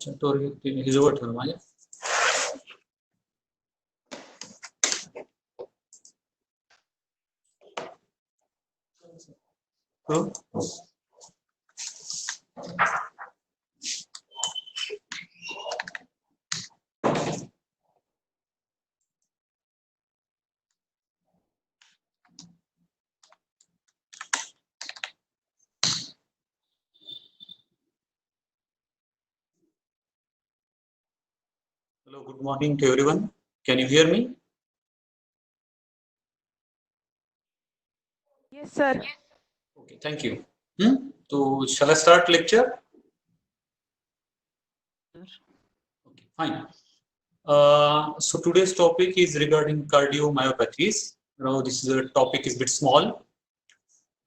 हिजवट ठेव माझ्या Hello, good morning to everyone. Can you hear me? Yes, sir. Okay, thank you. So, shall I start lecture? Okay, fine. So today's topic is regarding cardiomyopathies. Now, this is a topic is a bit small.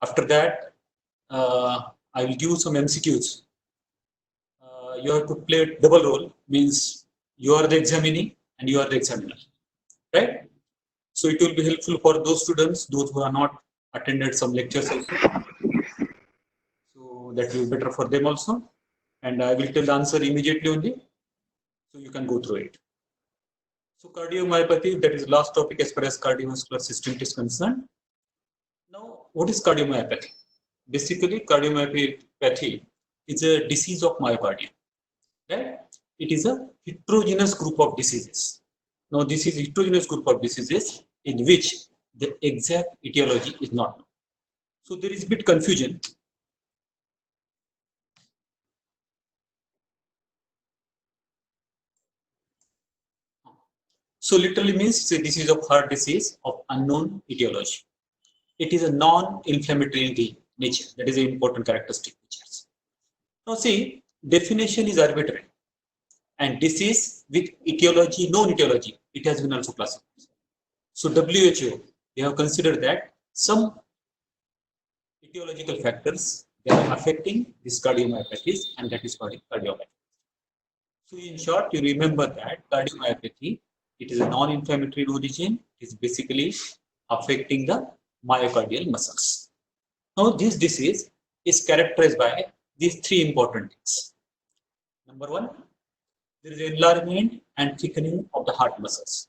After that, I will give some MCQs. You have to play a double role, means you are the examinee and you are the examiner, right? So it will be helpful for those students, those who are not attended some lectures also. So that will be better for them also. And I will tell the answer immediately only, so you can go through it. So cardiomyopathy, that is the last topic as far as cardiovascular system is concerned. Now, what is cardiomyopathy? Basically, cardiomyopathy is a disease of myocardium. Right? It is a heterogeneous group of diseases. Now, this is a heterogeneous group of diseases in which the exact etiology is not known. So there is a bit confusion. So literally means it's a disease of heart disease of unknown etiology. It is a non-inflammatory nature. That is an important characteristic features. Now see, definition is arbitrary. And disease with etiology, known etiology, it has been also classified. So WHO, they have considered that some etiological factors that are affecting this cardiomyopathies, and that is called cardiomyopathy. So in short, you remember that cardiomyopathy, it is a non-inflammatory origin. It is basically affecting the myocardial muscles. Now this disease is characterized by these three important things. Number one, there is enlargement and thickening of the heart muscles.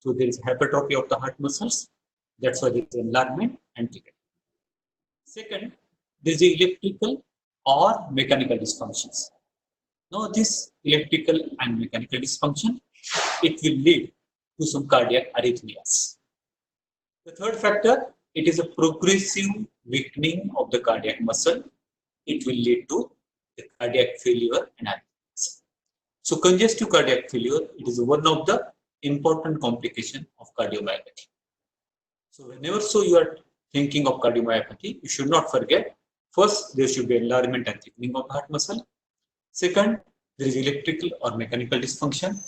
So there is hypertrophy of the heart muscles. That's why there is enlargement and thickening. Second, there is electrical or mechanical dysfunctions. Now this electrical and mechanical dysfunction, it will lead to some cardiac arrhythmias. The third factor, it is a progressive weakening of the cardiac muscle. It will lead to the cardiac failure and arrhythmias. So congestive cardiac failure, it is one of the important complications of cardiomyopathy. So whenever you are thinking of cardiomyopathy, you should not forget, first, there should be enlargement and thickening of the heart muscle. Second, there is electrical or mechanical dysfunction.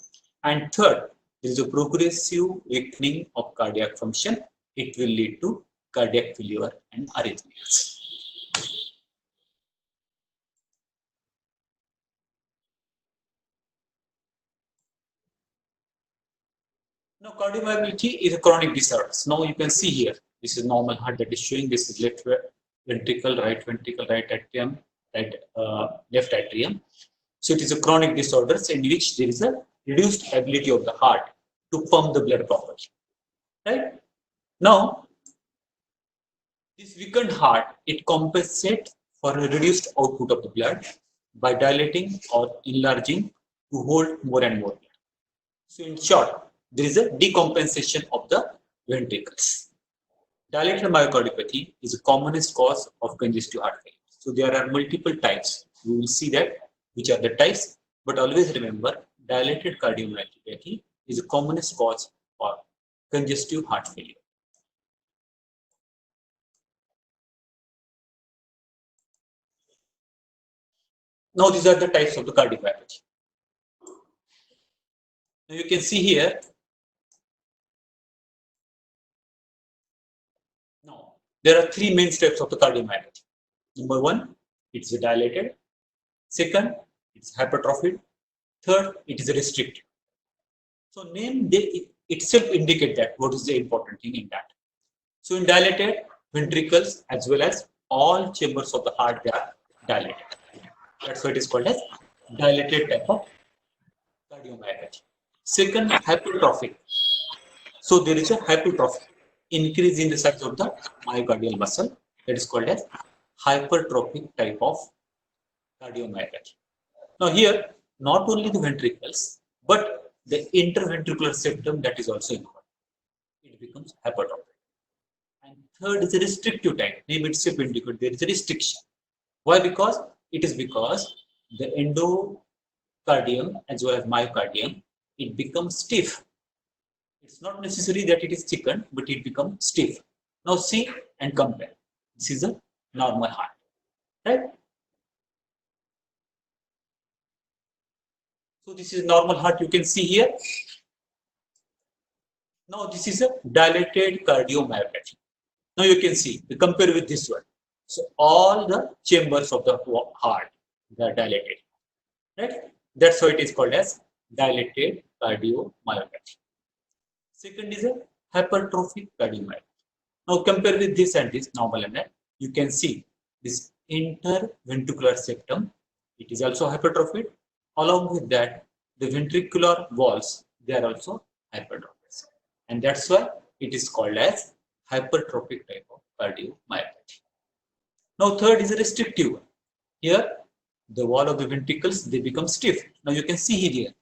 And third, there is a progressive weakening of cardiac function. It will lead to cardiac failure and arrhythmias. Now, cardiomyopathy is a chronic disorder. Now you can see here, this is normal heart that is showing. This is left ventricle, right atrium, left atrium. So it is a chronic disorder in which there is a reduced ability of the heart to pump the blood properly. Right? Now, this weakened heart, it compensates for a reduced output of the blood by dilating or enlarging to hold more and more blood. So in short, there is a decompensation of the ventricles. Dilated myocardiopathy is the commonest cause of congestive heart failure. So there are multiple types. We will see that which are the types, but always remember dilated cardiomyopathy is the commonest cause for congestive heart failure. Now these are the types of the cardiomyopathy. Now you can see here. Now there are three main steps of the cardiomyopathy. Number one, it's dilated. Second, it's hypertrophied. Third, it is restricted. So name itself indicate that what is the important thing in that. So in dilated, ventricles as well as all chambers of the heart, they are dilated. That's why it is called as dilated type of cardiomyopathy. Second, hypertrophic. So there is a hypertrophy, increase in the size of the myocardial muscle, that is called as hypertrophic type of cardiomyopathy. Now here, not only the ventricles, but the interventricular septum, that is also involved. It becomes hypertrophic. And third is a restrictive type. Name itself indicates there is a restriction. Why? Because it is because the endocardium as well as myocardium, it becomes stiff. It's not necessary that it is thickened, but it becomes stiff. Now see and compare. This is a normal heart, right? So this is normal heart, you can see here. Now this is a dilated cardiomyopathy. Now you can see, we compare with this one. So all the chambers of the heart, they are dilated, right? That's why it is called as dilated cardiomyopathy. Second is a hypertrophic cardiomyopathy. Now compare with this and this normal MR, you can see this interventricular septum, it is also hypertrophied. Along with that, the ventricular walls, they are also hypertrophic. And that's why it is called as hypertrophic type of cardiomyopathy. Now third is a restrictive one. Here, the wall of the ventricles, they become stiff. Now you can see here.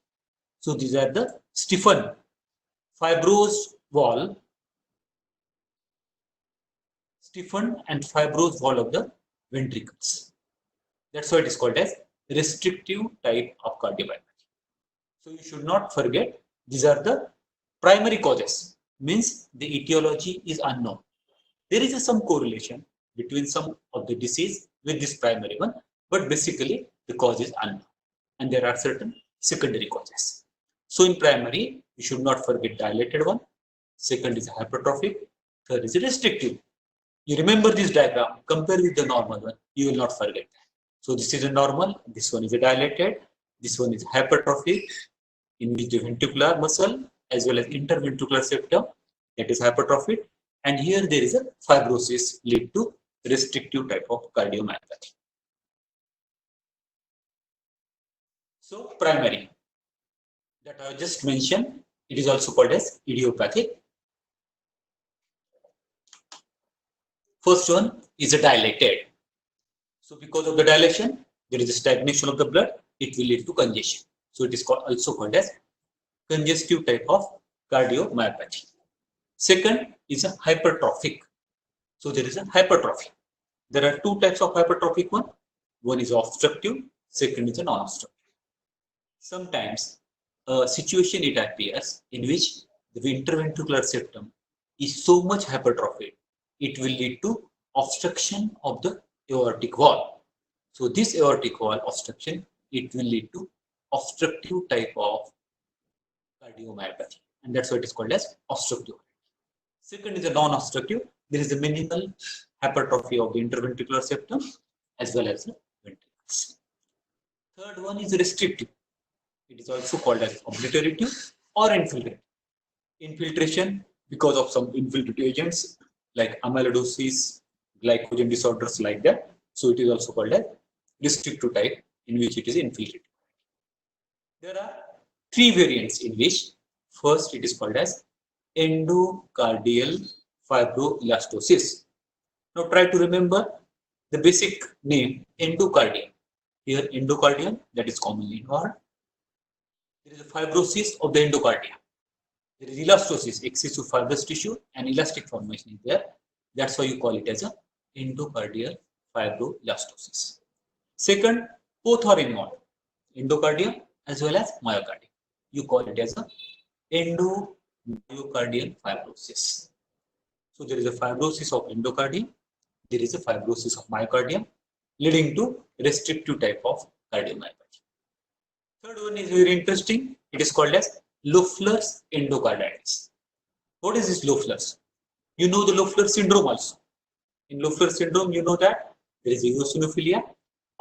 So these are the stiffened, fibrous wall, stiffened and fibrous wall of the ventricles. That's why it is called as restrictive type of cardiomyopathy. So you should not forget, these are the primary causes, means the etiology is unknown. There is some correlation between some of the disease with this primary one, but basically the cause is unknown. And there are certain secondary causes. So in primary, you should not forget dilated one. Second is hypertrophic. Third is restrictive. You remember this diagram, compare with the normal one, you will not forget that. So this is a normal, this one is a dilated, this one is hypertrophic, in which the ventricular muscle as well as interventricular septum, that is hypertrophic, and here there is a fibrosis lead to restrictive type of cardiomyopathy. So primary, that I just mentioned, it is also called as idiopathic. First one is a dilated. So because of the dilation, there is a stagnation of the blood, it will lead to congestion. So it is also called as congestive type of cardiomyopathy. Second is a hypertrophic. So there is a hypertrophy. There are two types of hypertrophic one. One is obstructive, second is a non-obstructive. Sometimes a situation it appears in which the interventricular septum is so much hypertrophied, it will lead to obstruction of the aortic wall. So this aortic wall obstruction, it will lead to obstructive type of cardiomyopathy, and that's why it is called as obstructive. Second is a non-obstructive. There is a minimal hypertrophy of the interventricular septum as well as the ventricles. Third one is restrictive. It is also called as obliterative or infiltrative. Infiltration because of some infiltrative agents like amyloidosis, glycogen disorders like that. So it is also called as restrictive type, in which it is infiltrative. There are three variants in which first it is called as endocardial fibroelastosis. Now try to remember the basic name endocardium. Here endocardium, that is commonly involved. There is a fibrosis of the endocardium. There is elastosis, excessive fibrous tissue and elastic formation is there. That's why you call it as a endocardial fibroelastosis. Second, both are involved, endocardium as well as myocardium. You call it as a endomyocardial fibrosis. So there is a fibrosis of endocardium, there is a fibrosis of myocardium, leading to restrictive type of cardiomyopathy. Third one is very interesting. It is called as Loeffler's endocarditis. What is this Loeffler's? You know the Loeffler syndrome also. In Loeffler syndrome, you know that there is eosinophilia.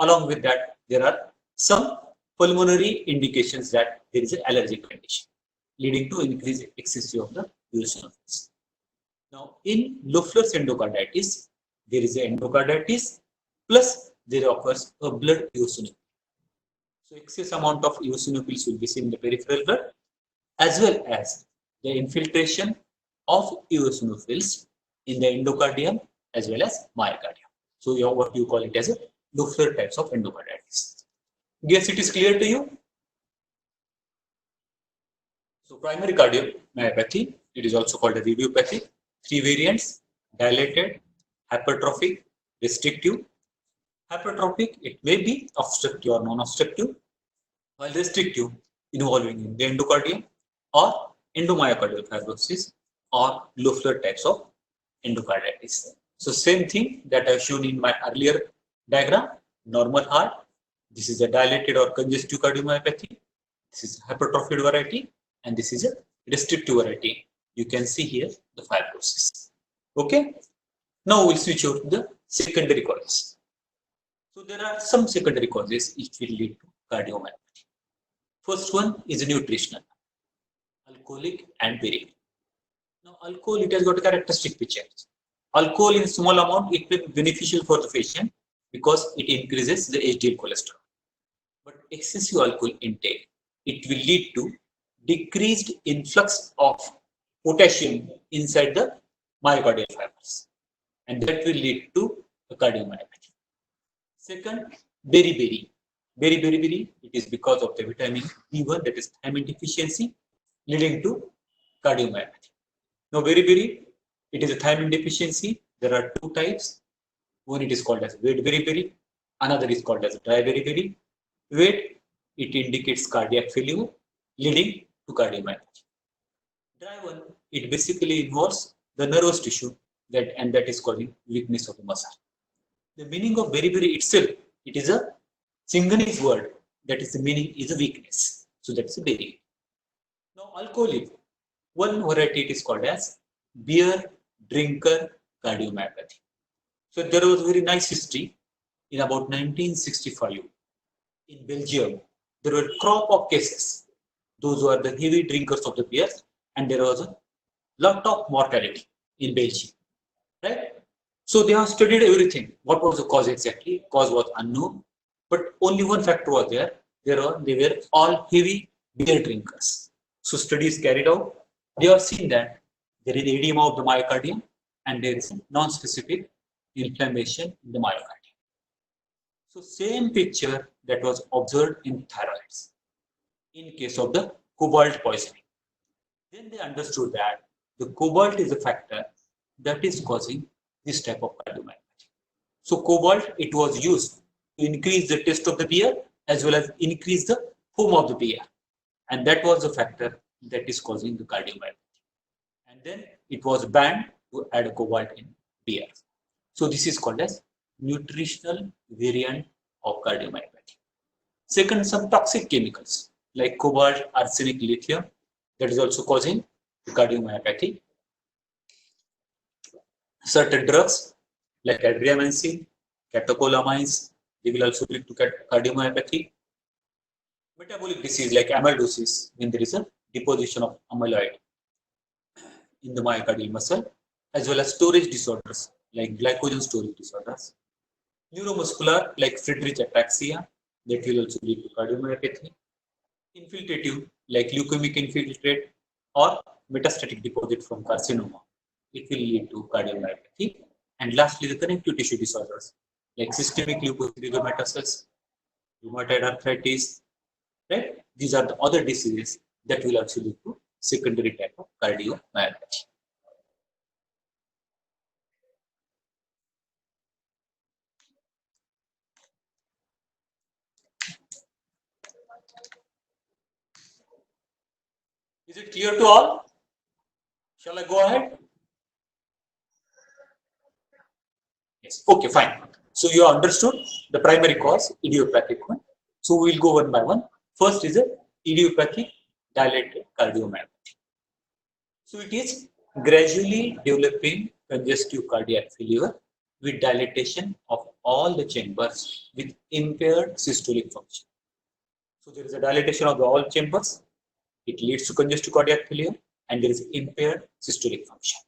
Along with that, there are some pulmonary indications that there is an allergic condition, leading to increased excessive of the eosinophils. Now, in Loeffler's endocarditis, there is an endocarditis plus there occurs a blood eosinophilia. So excess amount of eosinophils will be seen in the peripheral blood, as well as the infiltration of eosinophils in the endocardium as well as myocardium. So what you call it as a Loeffler types of endocarditis. Guess it is clear to you? So primary cardiomyopathy, it is also called as idiopathy. Three variants: dilated, hypertrophic, restrictive. Hypertrophic, it may be obstructive or non-obstructive, while restrictive involving in the endocardium or endomyocardial fibrosis or Loeffler types of endocarditis. So same thing that I've shown in my earlier diagram, normal heart. This is a dilated or congestive cardiomyopathy. This is hypertrophied variety, and this is a restrictive variety. You can see here the fibrosis. Okay. Now we'll switch over to the secondary causes. So there are some secondary causes which will lead to cardiomyopathy. First one is nutritional, alcoholic and berry. Now alcohol, it has got a characteristic feature. Alcohol in small amount, it will be beneficial for the patient because it increases the HDL cholesterol. But excessive alcohol intake, it will lead to decreased influx of potassium inside the myocardial fibers, and that will lead to a cardiomyopathy. Second, beriberi. Beriberi, it is because of the vitamin B1, that is thiamine deficiency, leading to cardiomyopathy. Now, beriberi, it is a thiamine deficiency. There are two types. One, it is called as wet beriberi. Another is called as dry beriberi. Wet, it indicates cardiac failure, leading to cardiomyopathy. Dry one, it basically involves the nervous tissue that is causing weakness of the muscle. The meaning of beriberi itself, it is a Sinhalese word, that is the meaning is a weakness. So that's a berry. Now alcoholic, one variety it is called as beer drinker cardiomyopathy. So there was a very nice history in about 1965 in Belgium. There were a crop of cases. Those who are the heavy drinkers of the beer, and there was a lot of mortality in Belgium, right? So they have studied everything. What was the cause exactly? Cause was unknown, but only one factor was there. They were all heavy beer drinkers. So studies carried out. They have seen that there is edema of the myocardium and there is non-specific inflammation in the myocardium. So same picture that was observed in thyroids in case of the cobalt poisoning. Then they understood that the cobalt is a factor that is causing this type of cardiomyopathy. So cobalt, it was used to increase the taste of the beer as well as increase the foam of the beer, and that was the factor that is causing the cardiomyopathy. And then it was banned to add cobalt in beer. So this is called as nutritional variant of cardiomyopathy. Second, some toxic chemicals like cobalt, arsenic, lithium, that is also causing the cardiomyopathy. Certain drugs like adriamycin, catecholamines, they will also lead to cardiomyopathy. Metabolic disease like amyloidosis, when there is a deposition of amyloid in the myocardial muscle, as well as storage disorders like glycogen storage disorders. Neuromuscular like Friedreich ataxia, that will also lead to cardiomyopathy. Infiltrative like leukemic infiltrate or metastatic deposit from carcinoma, it will lead to cardiomyopathy. And lastly, the connective tissue disorders like systemic lupus erythematosus, rheumatoid arthritis, right? These are the other diseases that will also lead to secondary type of cardiomyopathy. Is it clear to all? Shall I go ahead? Yes. Okay, fine. So you understood the primary cause, idiopathic one. So we will go one by one. First is a idiopathic dilated cardiomyopathy. So it is gradually developing congestive cardiac failure with dilatation of all the chambers with impaired systolic function. So there is a dilatation of all chambers. It leads to congestive cardiac failure and there is impaired systolic function.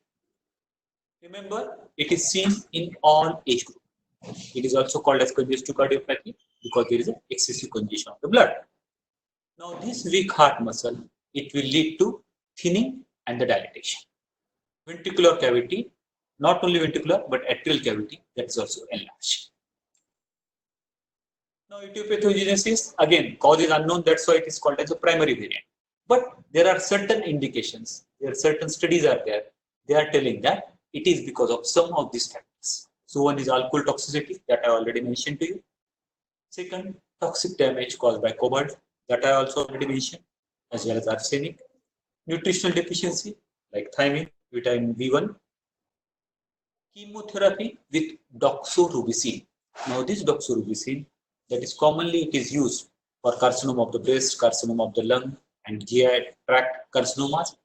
Remember, it is seen in all age groups. It is also called as congestive cardiopathy because there is an excessive congestion of the blood. Now, this weak heart muscle, it will lead to thinning and the dilatation. Ventricular cavity, not only ventricular but atrial cavity, that is also enlarged. Now, etiopathogenesis, again, cause is unknown, that's why it is called as a primary variant. But there are certain indications, there are certain studies are there, they are telling that it is because of some of these factors. So, one is alcohol toxicity that I already mentioned to you. Second, toxic damage caused by cobalt that I also already mentioned, as well as arsenic. Nutritional deficiency like thiamine, vitamin B1. Chemotherapy with doxorubicin. Now, this doxorubicin, that is commonly it is used for carcinoma of the breast, carcinoma of the lung, and GI tract carcinomas.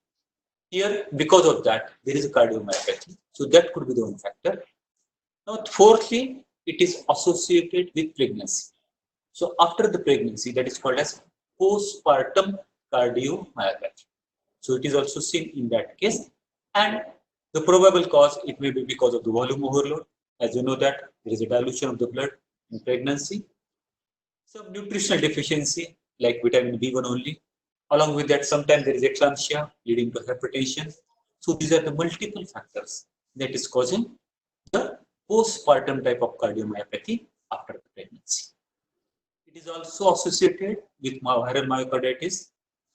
Here, because of that, there is a cardiomyopathy. So that could be the one factor. Now, fourthly, it is associated with pregnancy. So after the pregnancy, that is called as postpartum cardiomyopathy. So it is also seen in that case. And the probable cause, it may be because of the volume overload. As you know that there is a dilution of the blood in pregnancy. Some nutritional deficiency like vitamin B1 only. Along with that, sometimes there is eclampsia leading to hypertension. So these are the multiple factors that is causing the postpartum type of cardiomyopathy after the pregnancy. It is also associated with viral myocarditis.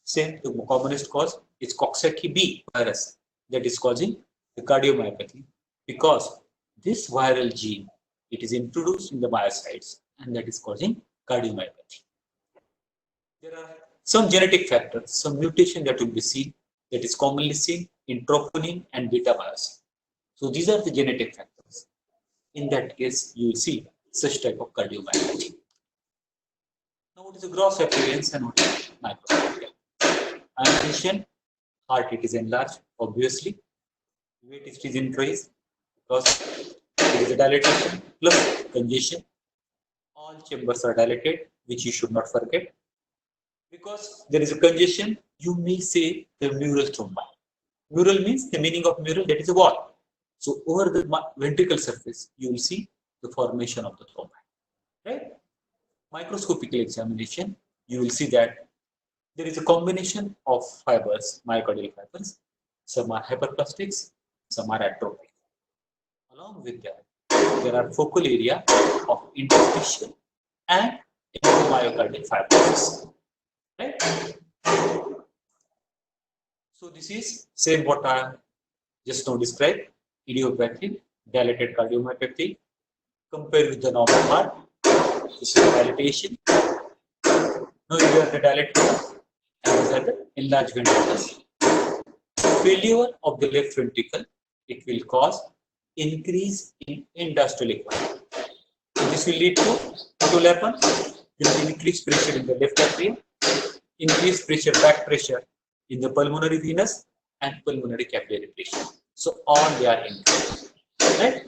Same, the commonest cause is Coxsackie B virus that is causing the cardiomyopathy because this viral gene, it is introduced in the myocytes and that is causing cardiomyopathy. There are some genetic factors, some mutation that will be seen that is commonly seen in troponin and beta myosin. So these are the genetic factors. In that case, you will see such type of cardiomyopathy. Now, what is the gross appearance and what is microscopic? I mentioned heart it is enlarged, obviously. Weight it is increased because there is a dilatation plus congestion. All chambers are dilated, which you should not forget. Because there is a congestion, you may say the mural thrombi. Mural means the meaning of mural, that is a wall. So over the ventricle surface, you will see the formation of the thrombi. Right? Microscopical examination, you will see that there is a combination of fibers, myocardial fibers. Some are hyperplastics, some are atrophic. Along with that, there are focal area of interstitial and endomyocardial fibers. Right? So this is same what I just now described, idiopathic, dilated cardiomyopathy, compared with the normal heart. This is dilatation. Now you have the dilated and these are the enlarged ventricles. Failure of the left ventricle, it will cause increase in end-diastolic volume. So this will lead to what will happen? There will be increased pressure in the left atrium, increased pressure, back pressure in the pulmonary venous and pulmonary capillary pressure. So all they are increased. Right?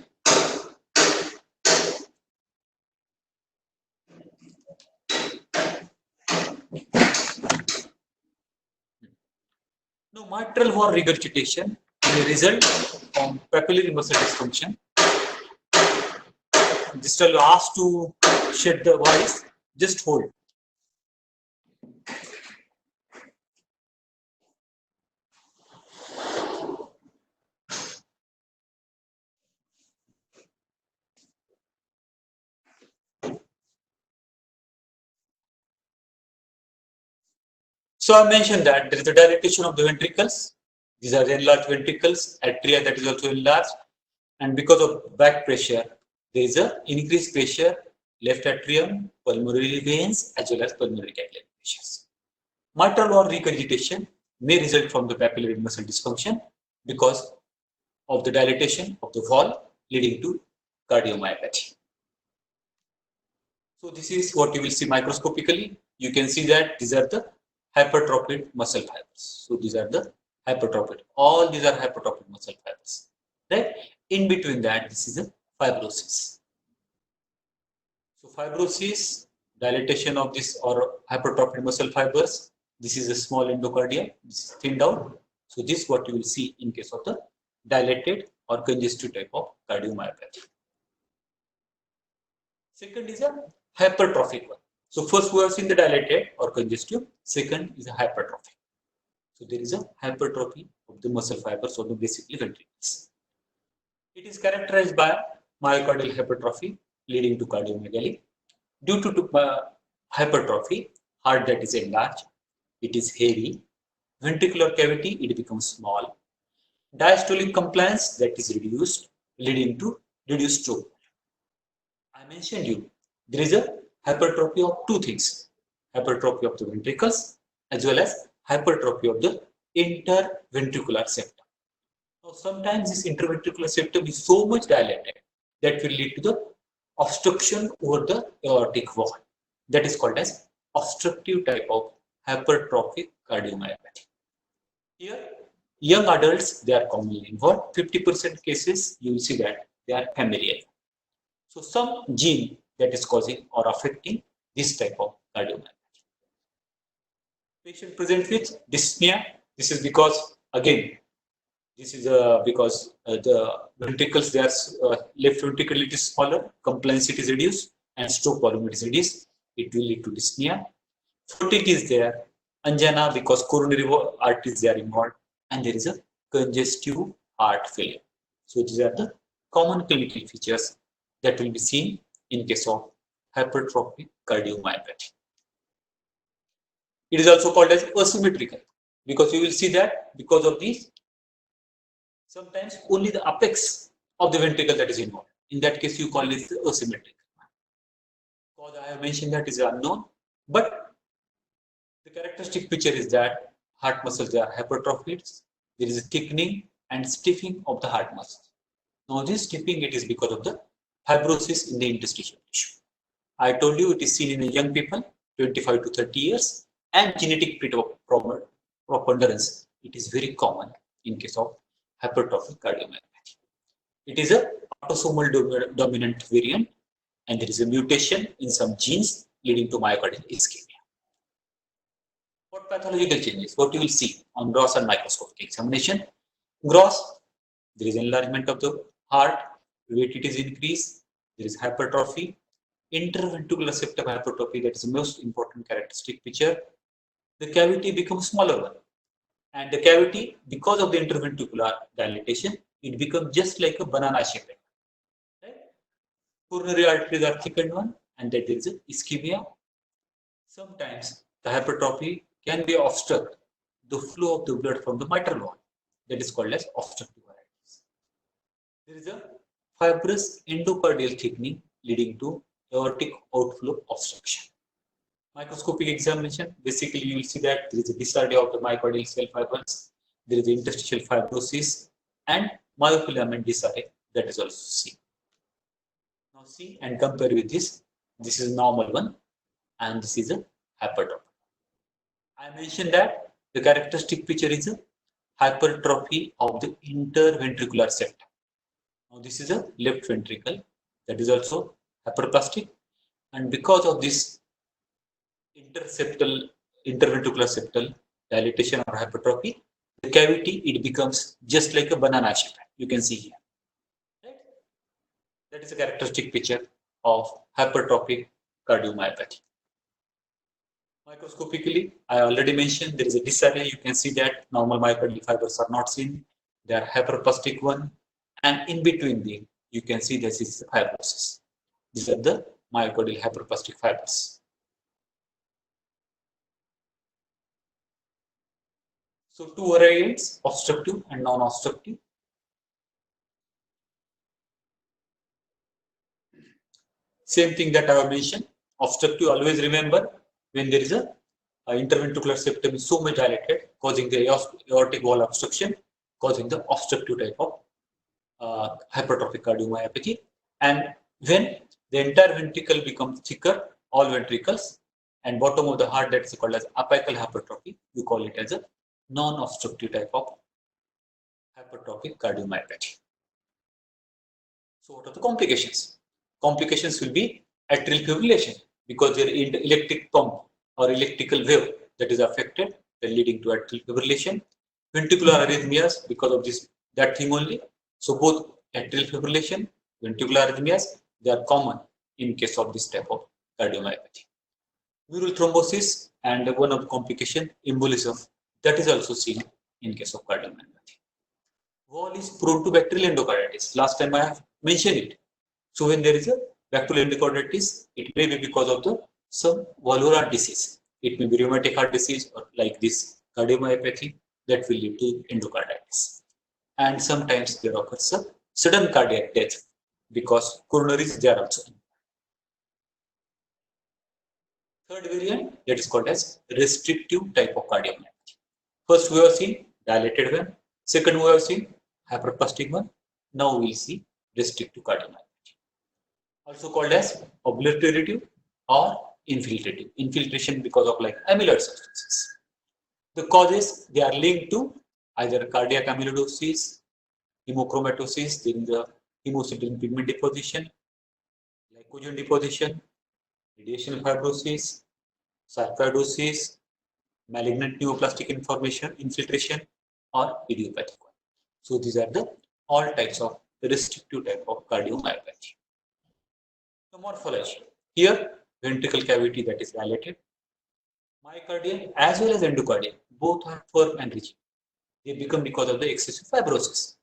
Now, mitral valve regurgitation may result from papillary muscle dysfunction. Just will ask to shed the voice, just hold. So I mentioned that there is a dilatation of the ventricles. These are the enlarged ventricles, atria that is also enlarged. And because of back pressure, there is a increased pressure, left atrium, pulmonary veins, as well as pulmonary capillary pressures. Mitral valve regurgitation may result from the papillary muscle dysfunction because of the dilatation of the valve leading to cardiomyopathy. So this is what you will see microscopically. You can see that these are the hypertrophied muscle fibers. So these are the hypertrophied. All these are hypertrophied muscle fibers. Right? In between that, this is a fibrosis. So fibrosis, dilatation of this or hypertrophied muscle fibers. This is a small endocardia. This is thinned out. So this is what you will see in case of the dilated or congestive type of cardiomyopathy. Second is a hypertrophic one. So first we have seen the dilated or congestive. Second is a hypertrophic. So there is a hypertrophy of the muscle fibers or the basically ventricles. It is characterized by myocardial hypertrophy leading to cardiomegaly. Due to hypertrophy, heart that is enlarged, it is heavy. Ventricular cavity, it becomes small. Diastolic compliance that is reduced, leading to reduced stroke. I mentioned you, there is a hypertrophy of two things, hypertrophy of the ventricles as well as hypertrophy of the interventricular septum. Now, sometimes this interventricular septum is so much dilated that will lead to the obstruction over the aortic wall. That is called as obstructive type of hypertrophic cardiomyopathy. Here, young adults, they are commonly involved. 50% cases, you will see that they are familial. So some gene that is causing or affecting this type of cardiomyopathy. Patient present with dyspnea. This is because, again, this is because the ventricles, they are left ventricle it is smaller, compliance it is reduced, and stroke volume it is reduced. It will lead to dyspnea. Fatigue is there, angina because coronary arteries they are involved, and there is a congestive heart failure. So these are the common clinical features that will be seen in case of hypertrophic cardiomyopathy. It is also called as asymmetrical because you will see that because of these, sometimes only the apex of the ventricle that is involved. In that case, you call it the asymmetrical. Cause I have mentioned that is unknown, but the characteristic feature is that heart muscles they are hypertrophied. There is a thickening and stiffening of the heart muscles. Now, this stiffening it is because of the fibrosis in the interstitial tissue. I told you it is seen in the young people, 25 to 30 years, and genetic preponderance. It is very common in case of hypertrophic cardiomyopathy. It is a autosomal dominant variant, and there is a mutation in some genes leading to myocardial ischemia. What pathological changes? What you will see on gross and microscopic examination? Gross, there is enlargement of the heart, weight it is increased, there is hypertrophy, interventricular septum hypertrophy, that is the most important characteristic feature. The cavity becomes smaller one, and the cavity, because of the interventricular dilatation, it becomes just like a banana shape. Right? Coronary arteries are thickened one, and that there is a ischemia. Sometimes the hypertrophy can be obstruct the flow of the blood from the mitral wall. That is called as obstructive arteries. There is a fibrous endocardial thickening leading to aortic outflow obstruction. Microscopic examination, basically you will see that there is a disarray of the myocardial cell fibers, there is interstitial fibrosis, and myofilament disarray that is also seen. Now see and compare with this. This is normal one, and this is a hypertrophy. I mentioned that the characteristic feature is a hypertrophy of the interventricular septum. Now this is a left ventricle that is also hyperplastic, and because of this interventricular septal dilatation or hypertrophy, the cavity it becomes just like a banana shape. You can see here. Right? That is a characteristic feature of hypertrophic cardiomyopathy. Microscopically, I already mentioned there is a disarray. You can see that normal myocardial fibers are not seen. They are hyperplastic one, and in between them, you can see this is the fibrosis. These are the myocardial hyperplastic fibers. So two variants, obstructive and non-obstructive. Same thing that I have mentioned. Obstructive, always remember when there is a interventricular septum is so much dilated, causing the aortic wall obstruction, causing the obstructive type of hypertrophic cardiomyopathy. And when the entire ventricle becomes thicker, all ventricles, and bottom of the heart that is called as apical hypertrophy, you call it as a non-obstructive type of hypertrophic cardiomyopathy. So what are the complications? Complications will be atrial fibrillation because there is electric pump or electrical wave that is affected, then leading to atrial fibrillation. Ventricular arrhythmias because of this that thing only. So both atrial fibrillation, ventricular arrhythmias, they are common in case of this type of cardiomyopathy. Mural thrombosis and one of the complication, embolism, that is also seen in case of cardiomyopathy. Wall is prone to bacterial endocarditis. Last time I have mentioned it. So when there is a bacterial endocarditis, it may be because of the some valvular disease. It may be rheumatic heart disease or like this cardiomyopathy that will lead to endocarditis. And sometimes there occurs a sudden cardiac death because coronaries they are also. Third variant that is called as restrictive type of cardiomyopathy. First we have seen dilated one. Second we have seen hyperplastic one. Now we will see restrictive cardiomyopathy. Also called as obliterative or infiltrative. Infiltration because of like amyloid substances. The causes they are linked to either cardiac amyloidosis, hemochromatosis, then the hemocysteine pigment deposition, glycogen deposition, radiation fibrosis, sarcoidosis, malignant neoplastic infiltration, or idiopathic one. So these are the all types of restrictive type of cardiomyopathy. The morphology. Here, ventricle cavity that is dilated, myocardium as well as endocardium, both are firm and rigid. They become because of the excessive fibrosis.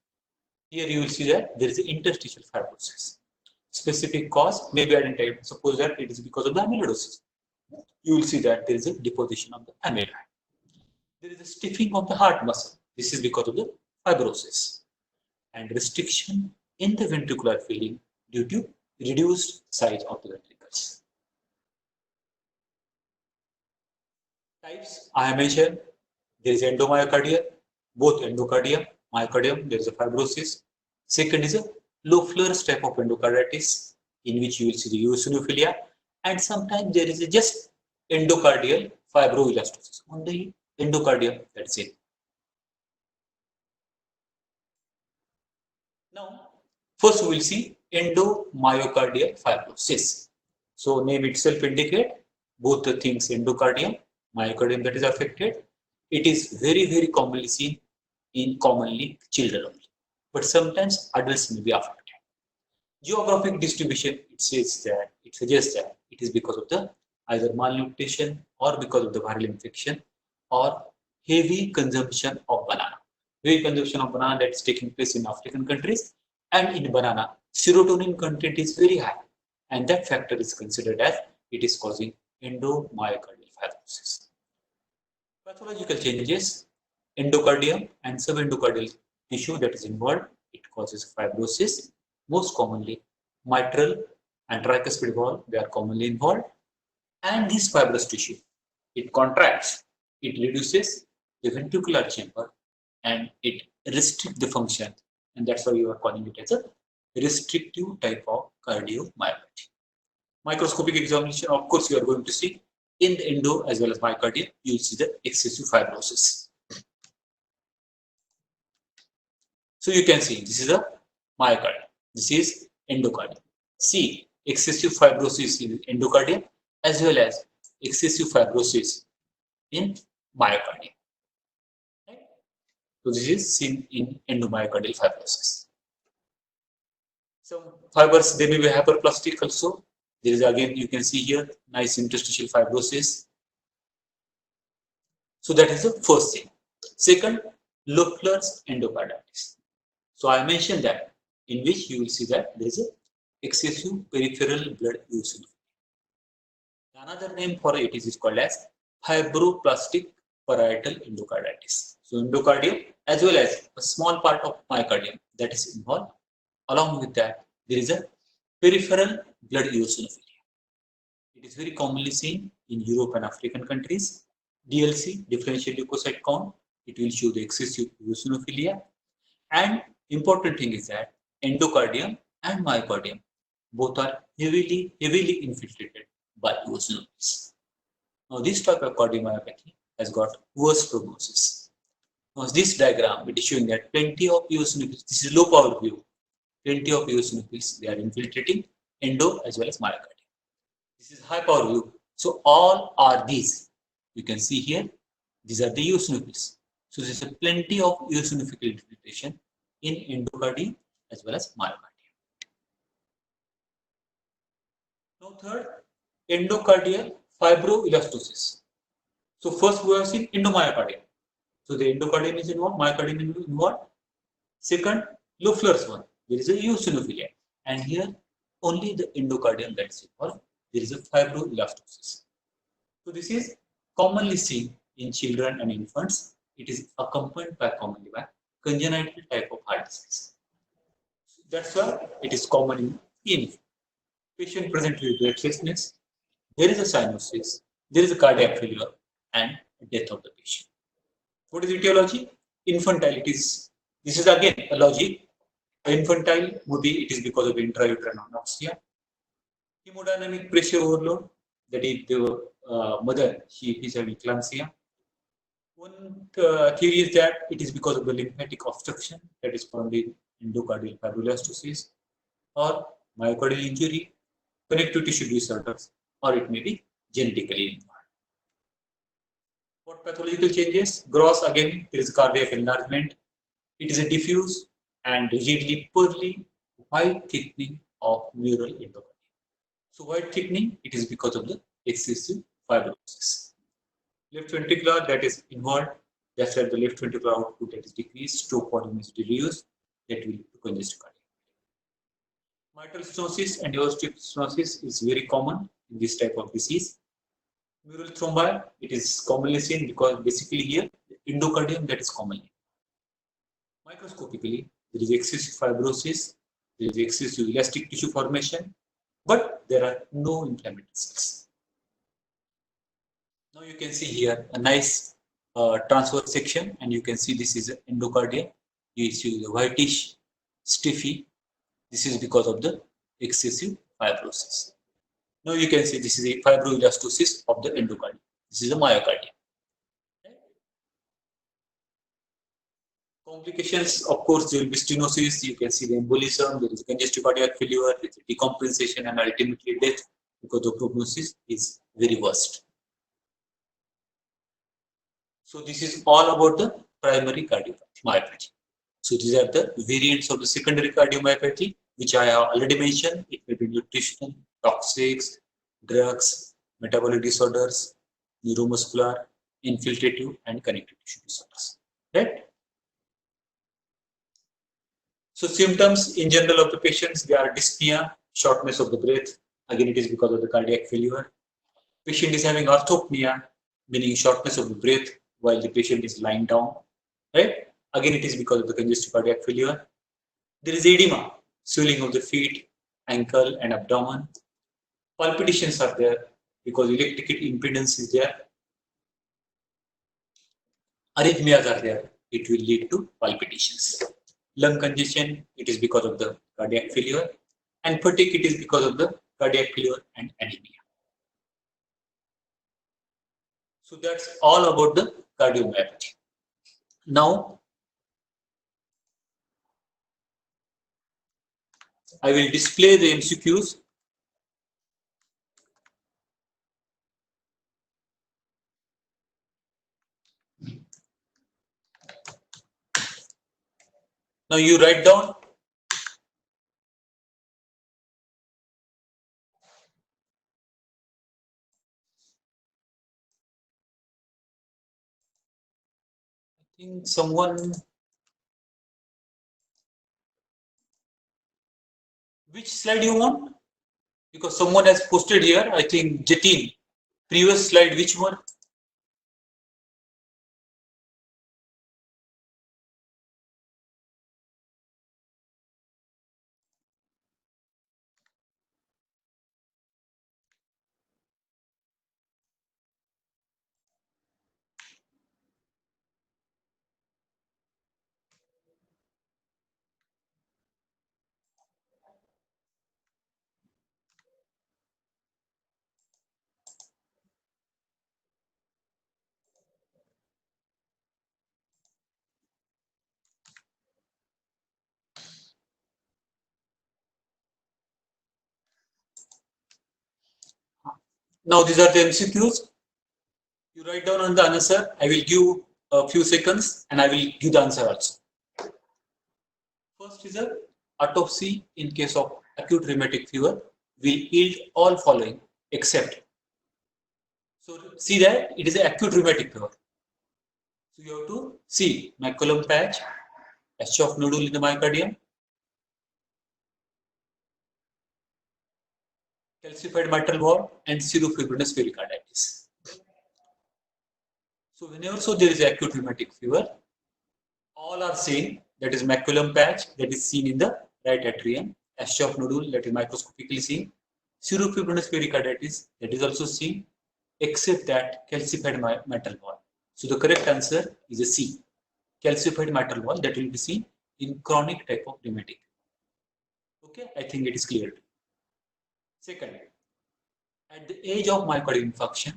Here you will see that there is an interstitial fibrosis. Specific cause may be identified. Suppose that it is because of the amyloidosis. You will see that there is a deposition of the amyloid. There is a stiffening of the heart muscle. This is because of the fibrosis. And restriction in the ventricular filling due to reduced size of the ventricles. Types I have mentioned. There is endomyocardia, both endocardium, myocardium, there is a fibrosis. Second is a Loeffler's type of endocarditis, in which you will see the eosinophilia, and sometimes there is a just endocardial fibroelastosis on the endocardium, that's it. Now, first we will see endomyocardial fibrosis. So name itself indicate both the things, endocardium, myocardium that is affected. It is very commonly seen in commonly children only, but sometimes adults may be affected. Geographic distribution, it suggests that it is because of the either malnutrition or because of the viral infection or heavy consumption of banana. Heavy consumption of banana that is taking place in African countries, and in banana, serotonin content is very high, and that factor is considered as it is causing endomyocardial fibrosis. Pathological changes, endocardium and subendocardial tissue that is involved, it causes fibrosis. Most commonly, mitral and tricuspid valve, they are commonly involved. And this fibrous tissue, it contracts, it reduces the ventricular chamber, and it restricts the function. And that's why we are calling it as a restrictive type of cardiomyopathy. Microscopic examination, of course, you are going to see in the endo as well as myocardium, you will see the excessive fibrosis. So you can see this is a myocardium. This is endocardium. See excessive fibrosis in endocardium as well as excessive fibrosis in myocardium. Right? So this is seen in endomyocardial fibrosis. Some fibers, they may be hyperplastic also. There is again, you can see here, nice interstitial fibrosis. So that is the first thing. Second, Loeffler's endocarditis. So I mentioned that, in which you will see that there is a excessive peripheral blood eosinophilia. Another name for it is called as fibroblastic parietal endocarditis. So endocardium as well as a small part of myocardium that is involved. Along with that, there is a peripheral blood eosinophilia. It is very commonly seen in Europe and African countries. DLC, differential leukocyte count, it will show the excessive eosinophilia. And important thing is that endocardium and myocardium both are heavily infiltrated by eosinophils. Now this type of cardiomyopathy has got worse prognosis. Now this diagram, it is showing that plenty of eosinophils, this is low power view, plenty of eosinophils, they are infiltrating endo as well as myocardium. This is high power view. So all are these. You can see here, these are the eosinophils. So there is plenty of eosinophil infiltration in endocardium as well as myocardium. Now third, endocardial fibroelastosis. So first we have seen endomyocardium. So the endocardium is involved, myocardium is involved. Second, Loeffler's one, there is a eosinophilia. And here only the endocardium that is involved, there is a fibroelastosis. So this is commonly seen in children and infants. It is accompanied by commonly by congenital type of heart disease. That's why it is common in patient present with breathlessness. There is a cyanosis, there is a cardiac failure, and death of the patient. What is etiology? Infantile. This is again a logic. Infantile would be it is because of intrauterine anoxia. Hemodynamic pressure overload, that is the mother, she is having eclampsia. One theory is that it is because of the lymphatic obstruction, that is probably endocardial fibroelastosis, or myocardial injury, connective tissue disorders, or it may be genetically involved. What pathological changes? Gross, again, there is cardiac enlargement. It is a diffuse and rigidly pearly white thickening of mural endocardium. So white thickening, it is because of the excessive fibrosis. Left ventricular, that is involved. That's why the left ventricular output that is decreased, stroke volume is reduced, that will lead to congestive cardiac. Mitral stenosis and aortic stenosis is very common in this type of disease. Mural thrombi, it is commonly seen because basically here the endocardium that is commonly. Microscopically, there is excessive fibrosis, there is excessive elastic tissue formation, but there are no inflammatory cells. Now you can see here a nice transverse section, and you can see this is endocardium. You see the whitish, stiffy. This is because of the excessive fibrosis. Now you can see this is a fibroelastosis of the endocardium. This is a myocardium. Complications, of course, there will be stenosis. You can see the embolism. There is congestive cardiac failure, there is decompensation, and ultimately death because the prognosis is very worst. So this is all about the primary cardiomyopathy. So these are the variants of the secondary cardiomyopathy, which I have already mentioned. It may be nutritional, toxics, drugs, metabolic disorders, neuromuscular, infiltrative, and connective tissue disorders. Right? So symptoms in general of the patients, they are dyspnea, shortness of the breath. Again, it is because of the cardiac failure. Patient is having orthopnea, meaning shortness of the breath while the patient is lying down. Right? Again, it is because of the congestive cardiac failure. There is edema, swelling of the feet, ankle, and abdomen. Palpitations are there because electrical impedance is there. Arrhythmias are there. It will lead to palpitations. Lung congestion, it is because of the cardiac failure. And fatigue, it is because of the cardiac failure and anemia. So that's all about the cardiomyopathy. Now, I will display the MCQs. Now you write down. I think someone. Which slide you want? Because someone has posted here, I think Jatin. Previous slide, which one? Now these are the MCQs. You write down on the answer. I will give a few seconds and I will give the answer also. First is a autopsy in case of acute rheumatic fever. will yield all following except. So see that it is an acute rheumatic fever. So you have to see maculum patch, Aschoff nodule in the myocardium, calcified mitral valve, and serofibrinous pericarditis. So whenever there is acute rheumatic fever, all are seen. That is maculum patch that is seen in the right atrium, Aschoff nodule that is microscopically seen, serofibrinous pericarditis that is also seen, except that calcified mitral valve. So the correct answer is a C. Calcified mitral valve that will be seen in chronic type of rheumatic. Okay, I think it is clear. Second, at the age of myocardial infarction,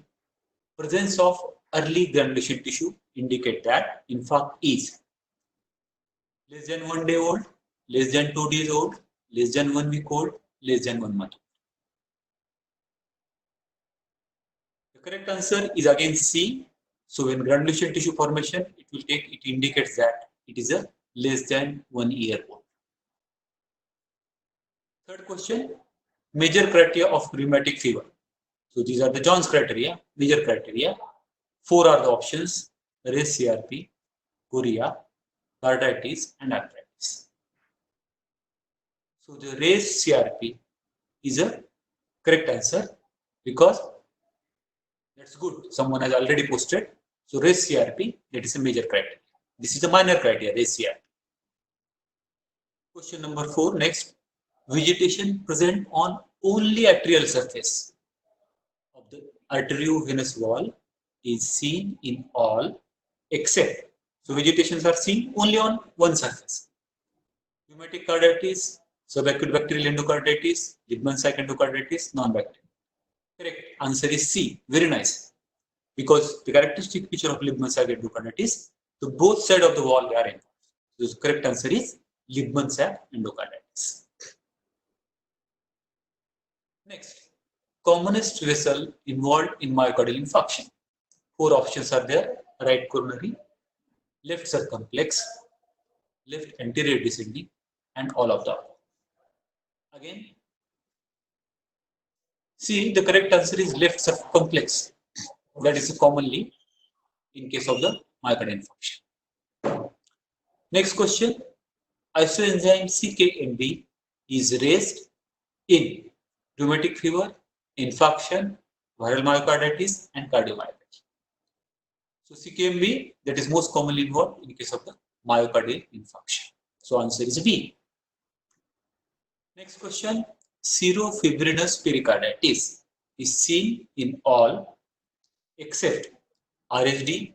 presence of early granulation tissue indicate that infarct is less than 1 day old, less than 2 days old, less than 1 week old, less than 1 month. The correct answer is again C. So when granulation tissue formation, it indicates that it is a less than 1 year old. Third question, major criteria of rheumatic fever. So these are the Jones criteria, major criteria. 4 are the options: race CRP, chorea, carditis, and arthritis. So the race CRP is a correct answer because that's good. Someone has already posted. So race CRP, that is a major criteria. This is a minor criteria, race CRP. Question number 4, next. Vegetation present on only atrial surface of the arteriovenous wall is seen in all except. So vegetations are seen only on one surface. Rheumatic carditis, subacute bacterial endocarditis, Liebman-Sack endocarditis, non-bacterial. Correct answer is C. Very nice. Because the characteristic feature of Liebman-Sack endocarditis, so both sides of the wall are involved. So the correct answer is Liebman-Sack endocarditis. Next, commonest vessel involved in myocardial infarction. 4 options are there: right coronary, left circumflex, left anterior descending, and all of them. Again, see, the correct answer is left circumflex. That is commonly in case of the myocardial infarction. Next question, isoenzyme CKMB is raised in rheumatic fever, infarction, viral myocarditis, and cardiomyopathy. So CKMB, that is most commonly involved in case of the myocardial infarction. So answer is B. Next question, serofibrinous pericarditis is seen in all except RSD,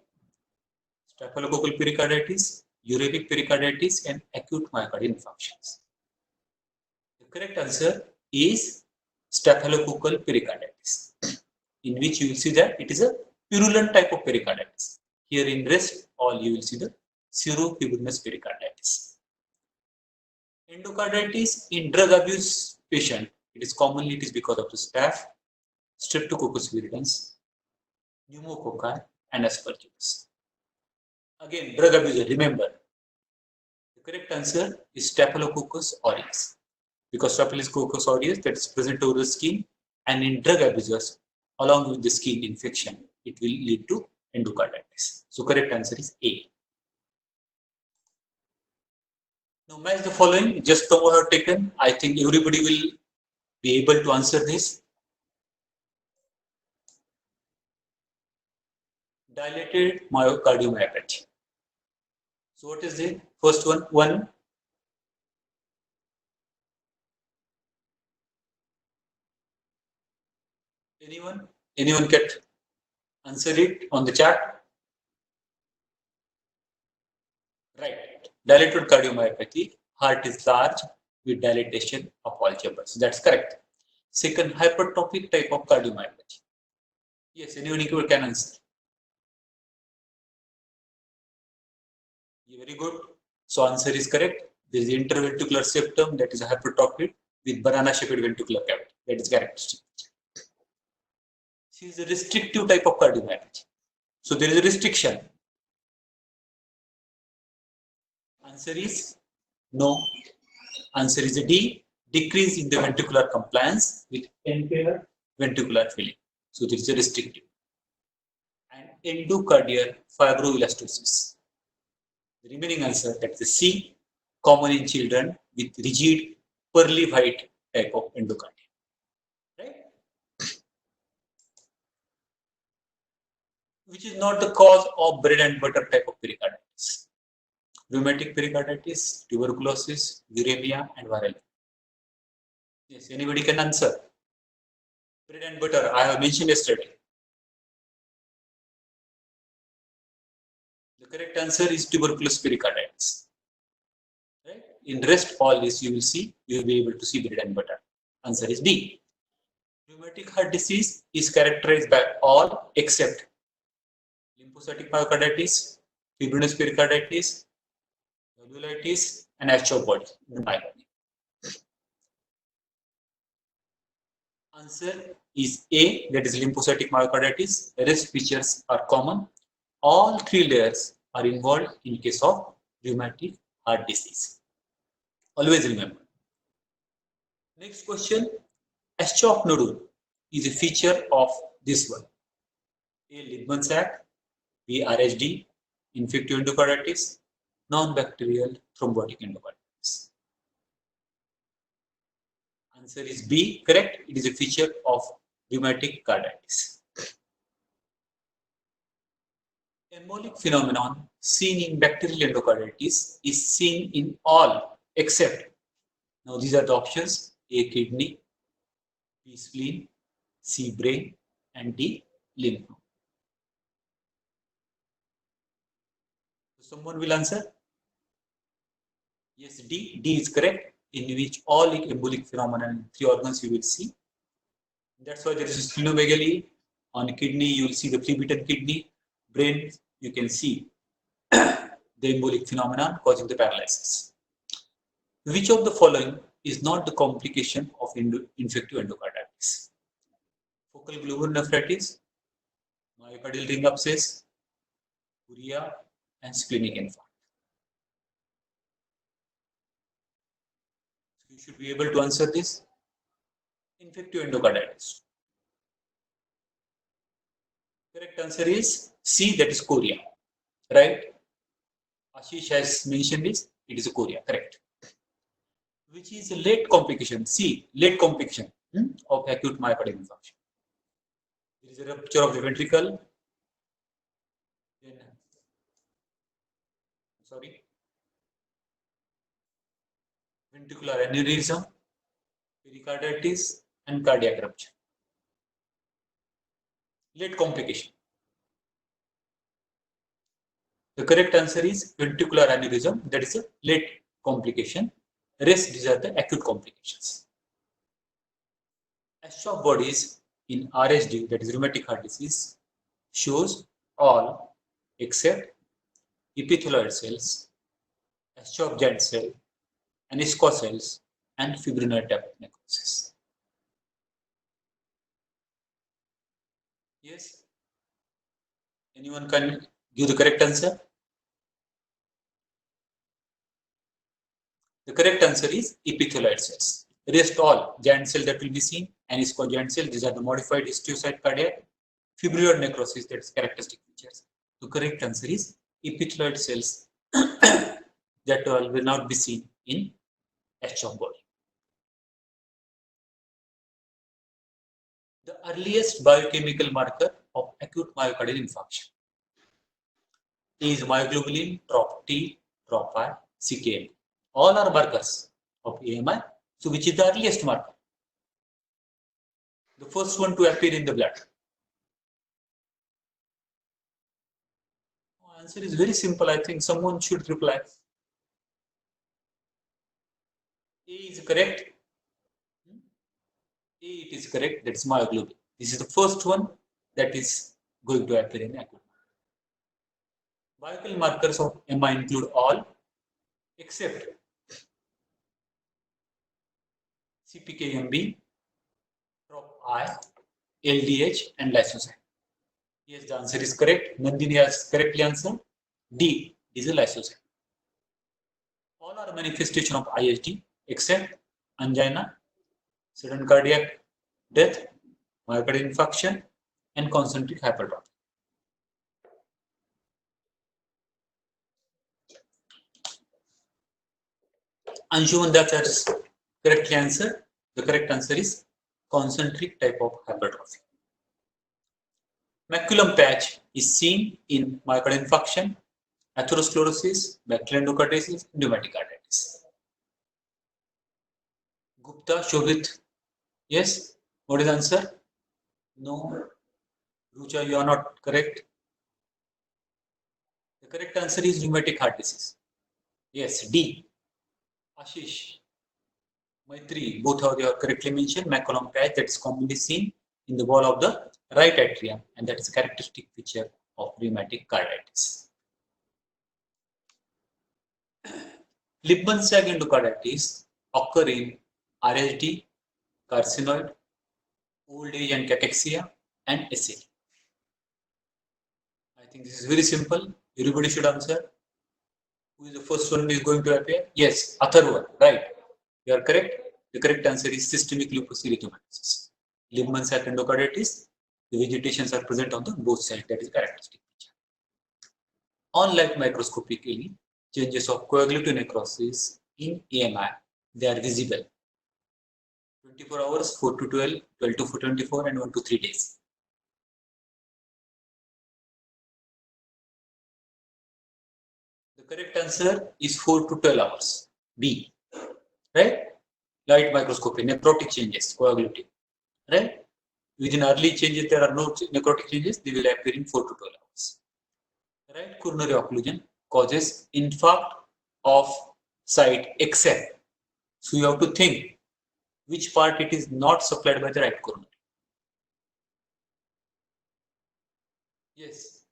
staphylococcal pericarditis, uremic pericarditis, and acute myocardial infarctions. The correct answer is staphylococcal pericarditis, in which you will see that it is a purulent type of pericarditis. Here in rest, all you will see the serofibrinous pericarditis. Endocarditis in drug abuse patient, it is because of the staph, Streptococcus viridans, pneumococci, and aspergillus. Again, drug abuser, remember, the correct answer is Staphylococcus aureus, because Staphylococcus aureus that is present over the skin, and in drug abusers, along with the skin infection, it will lead to endocarditis. So correct answer is A. Now match the following, just from what I have taken. I think everybody will be able to answer this. Dilated myocardiomyopathy. So what is the first one? 1. Anyone can answer it on the chat? Right. Dilated cardiomyopathy, heart is large with dilatation of all chambers. That's correct. Second, hypertrophic type of cardiomyopathy. Yes, anyone can answer. Very good. So answer is correct. There is interventricular septum that is hypertrophied with banana-shaped ventricular cavity. That is characteristic. This is a restrictive type of cardiomyopathy. So there is a restriction. Answer is no. Answer is a D. decrease in the ventricular compliance with impaired ventricular filling. So this is a restrictive. And endocardial fibroelastosis. The remaining answer, that is C, common in children with rigid pearly white type of endocardium. Right? Which is not the cause of bread and butter type of pericarditis. Rheumatic pericarditis, tuberculosis, uremia, and viral. Yes, anybody can answer. Bread and butter, I have mentioned yesterday. The correct answer is tuberculous pericarditis. Right? In rest all this you will see, you will be able to see bread and butter. Answer is D. Rheumatic heart disease is characterized by all except lymphocytic myocarditis, fibrinous pericarditis, valvulitis, and astral body myeloma. Answer is A, that is lymphocytic myocarditis. The rest features are common. All three layers are involved in case of rheumatic heart disease. Always remember. Next question. Aschoff nodule is a feature of this one. A. Liebman sac, B. RHD, infective endocarditis, non-bacterial thrombotic endocarditis. Answer is B, correct. It is a feature of rheumatic carditis. Embolic phenomenon seen in bacterial endocarditis is seen in all except, now these are the options, A. Kidney, B. Spleen, C. Brain, and D. Lymph node. So someone will answer? Yes, D. D is correct, in which all embolic phenomena in three organs you will see. That's why there is splenomegaly. On kidney, you will see the flea-bitten kidney. Brain, you can see the embolic phenomenon causing the paralysis. Which of the following is not the complication of infective endocarditis? Focal glomerulonephritis, myocardial ring abscess, urea, and splenic infarct. So you should be able to answer this. Infective endocarditis. Correct answer is C, that is chorea. Right? Ashish has mentioned this. It is a chorea. Correct. Which is a late complication. C, late complication of acute myocardial infarction. There is a rupture of the ventricle. Then, ventricular aneurysm, pericarditis, and cardiac rupture. Late complication. The correct answer is ventricular aneurysm. That is a late complication. Rest, these are the acute complications. Aschoff bodies in RHD, that is rheumatic heart disease, shows all except epithelioid cells, Aschoff giant cell, Anisco cells, and fibrinoid type of necrosis. Yes? Anyone can give the correct answer? The correct answer is epithelioid cells. Rest all giant cell that will be seen, Anisco giant cell, these are the modified histiocyte cardiac, fibrinoid necrosis, that is characteristic features. The correct answer is epithelioid cells that will not be seen in Aschoff body. The earliest biochemical marker of acute myocardial infarction is myoglobulin, TROP-T, TROP-I, CKM. All are markers of AMI. So which is the earliest marker? The first one to appear in the blood. Answer is very simple. I think someone should reply. A is correct. A, it is correct. That is myoglobin. This is the first one that is going to appear in acute. Biochemical markers of MI include all except CPKMB, TROP-I, LDH, and lysozyme. Yes, the answer is correct. Nandini has correctly answered. D is a lysozyme. All are manifestation of ISD except angina, sudden cardiac death, myocardial infarction, and concentric hypertrophy. Anshuman, that's correct answer. The correct answer is concentric type of hypertrophy. Maculum patch is seen in myocardial infarction, atherosclerosis, bacterial endocarditis, pneumatic carditis. Gupta, Shobhit, yes. What is the answer? No. Rucha, you are not correct. The correct answer is rheumatic heart disease. Yes, D. Ashish, Maitri, both of you are correctly mentioned. Maculum patch that is commonly seen in the wall of the right atrium, and that is a characteristic feature of rheumatic carditis. Liebman-Sag endocarditis occur in RSD, carcinoid, old age and cachexia, and SAD. I think this is very simple. Everybody should answer. Who is the first one who is going to appear? Yes, Atharva, right. You are correct. The correct answer is systemic lupus erythematosus. Liebman-Sag endocarditis, the vegetations are present on the both sides. That is a characteristic feature. On light microscopically, changes of coagulative necrosis in AMI, they are visible. 24 hours, 4 to 12, 12 to 24, and 1 to 3 days. The correct answer is 4 to 12 hours. B. Right? Light microscopy, necrotic changes, coagulative. Right? Within early changes, there are no necrotic changes, they will appear in 4 to 12 hours. Right coronary occlusion causes infarct of site except. So you have to think which part it is not supplied by the right coronary. Yes.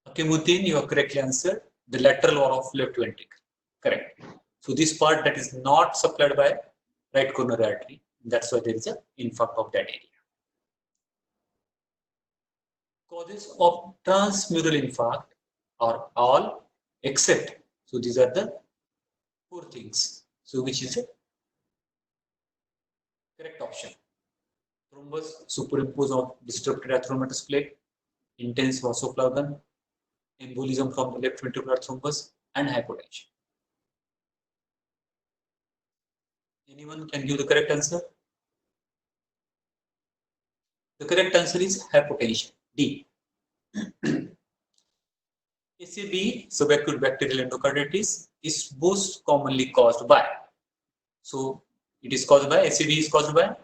Akimuddin, you have correctly answered. The lateral wall of left ventricle. Correct. So this part that is not supplied by right coronary artery, that's why there is an infarct of that area. Causes of transmural infarct are all except. So these are the 4 things. So which is the correct option? Thrombus superimposed on disrupted atheromatous plate, intense vasoplagm, embolism from the left ventricular thrombus, and hypotension. Anyone can give the correct answer? The correct answer is hypotension. D. SAB, subacute bacterial endocarditis, is most commonly caused by. So it is caused by, SAB is caused by?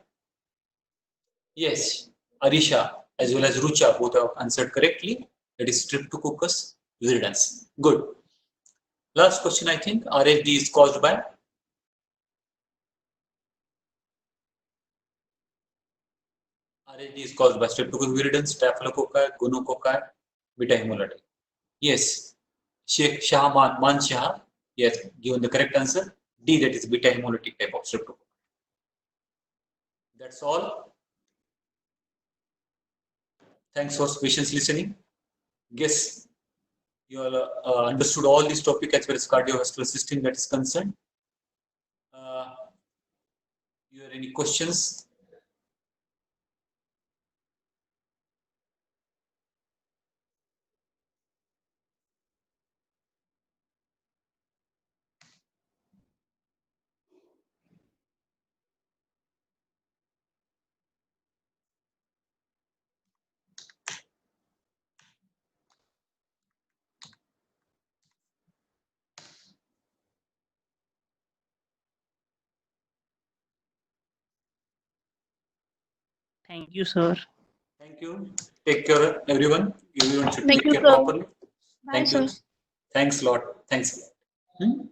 Yes, Arisha as well as Rucha both have answered correctly. That is Streptococcus viridans. Good. Last question, I think. RSD is caused by? RSD is caused by Streptococcus viridans, Staphylococci, Gonococci, beta hemolytic. Yes, Sheikh Shahman Manshah, yes, given the correct answer. D, that is beta hemolytic type of streptococcus. That's all. Thanks for patience listening. Guess you all understood all this topic as far as cardiovascular system that is concerned. You have any questions? Thank you, sir. Thank you. Take care, everyone. Everyone should Thank take you, care sir. properly. Bye, Thank you. sir. Thanks a lot. Thanks a lot.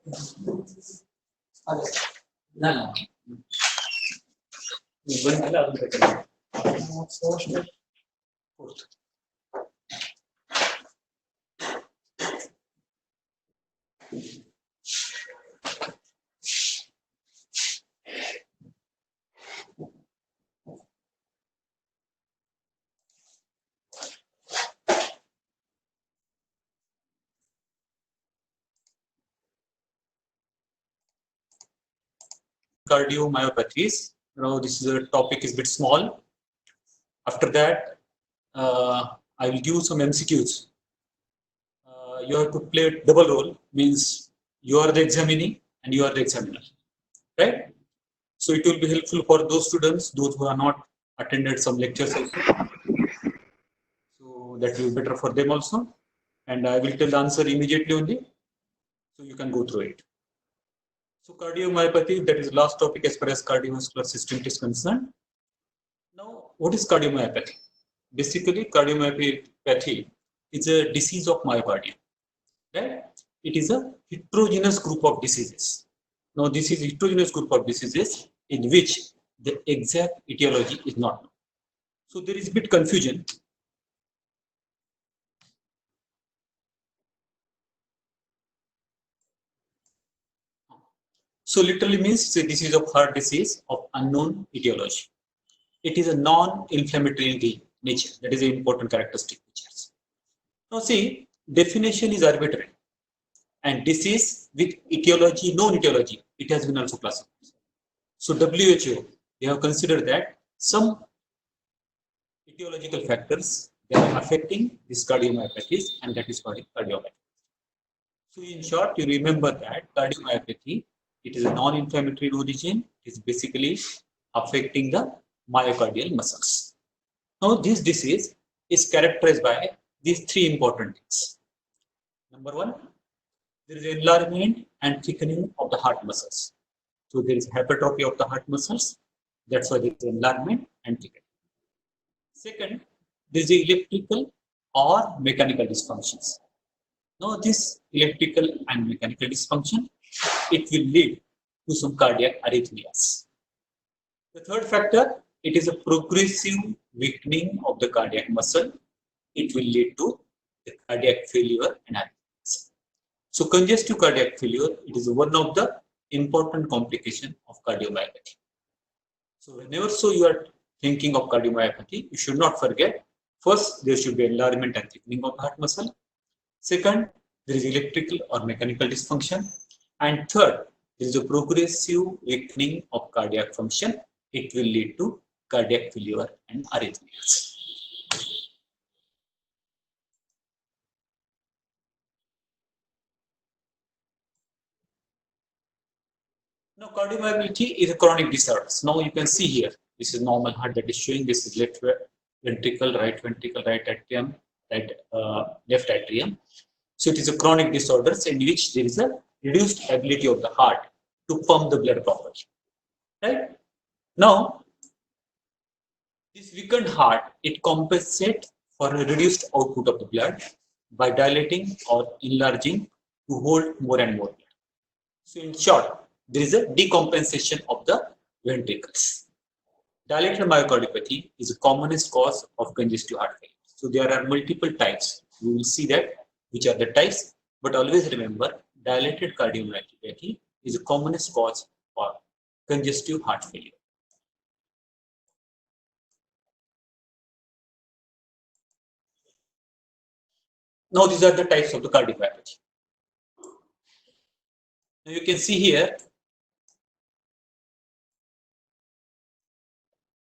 ना ना बंद झालं अजून त्याच्यात. Cardiomyopathies. Now this is a topic is a bit small. After that, I will give some MCQs. You have to play double role, means you are the examinee and you are the examiner, right? So it will be helpful for those students, those who are not attended some lectures also. So that will be better for them also. And I will tell the answer immediately only, so you can go through it. So cardiomyopathy, that is the last topic as far as cardiovascular system is concerned. Now, what is cardiomyopathy? Basically, cardiomyopathy is a disease of myocardium. Right? It is a heterogeneous group of diseases. Now, this is a heterogeneous group of diseases in which the exact etiology is not known. So there is a bit confusion. So literally means it's a disease of heart disease of unknown etiology. It is a non-inflammatory nature. That is an important characteristic features. Now see, definition is arbitrary. And disease with etiology, known etiology, it has been also classified. So WHO, they have considered that some etiological factors that are affecting this cardiomyopathies, and that is called cardiomyopathy. So in short, you remember that cardiomyopathy, it is a non-inflammatory origin. It is basically affecting the myocardial muscles. Now this disease is characterized by these three important things. Number one, there is enlargement and thickening of the heart muscles. So there is hypertrophy of the heart muscles. That's why there is enlargement and thickening. Second, there is electrical or mechanical dysfunctions. Now this electrical and mechanical dysfunction, it will lead to some cardiac arrhythmias. The third factor, it is a progressive weakening of the cardiac muscle. It will lead to the cardiac failure and arrhythmias. So congestive cardiac failure, it is one of the important complications of cardiomyopathy. So whenever you are thinking of cardiomyopathy, you should not forget, first, there should be enlargement and thickening of the heart muscle. Second, there is electrical or mechanical dysfunction. And third, there is a progressive weakening of cardiac function. It will lead to cardiac failure and arrhythmias. Now, cardiomyopathy is a chronic disorder. Now you can see here, this is normal heart that is showing. This is left ventricle, right atrium, left atrium. So it is a chronic disorder in which there is a reduced ability of the heart to pump the blood properly. Right? Now, this weakened heart, it compensates for a reduced output of the blood by dilating or enlarging to hold more and more blood. So in short, there is a decompensation of the ventricles. Dilated myocardiopathy is the commonest cause of congestive heart failure. So there are multiple types. We will see that which are the types, but always remember dilated cardiomyopathy is the commonest cause for congestive heart failure. Now these are the types of the cardiomyopathy. Now you can see here.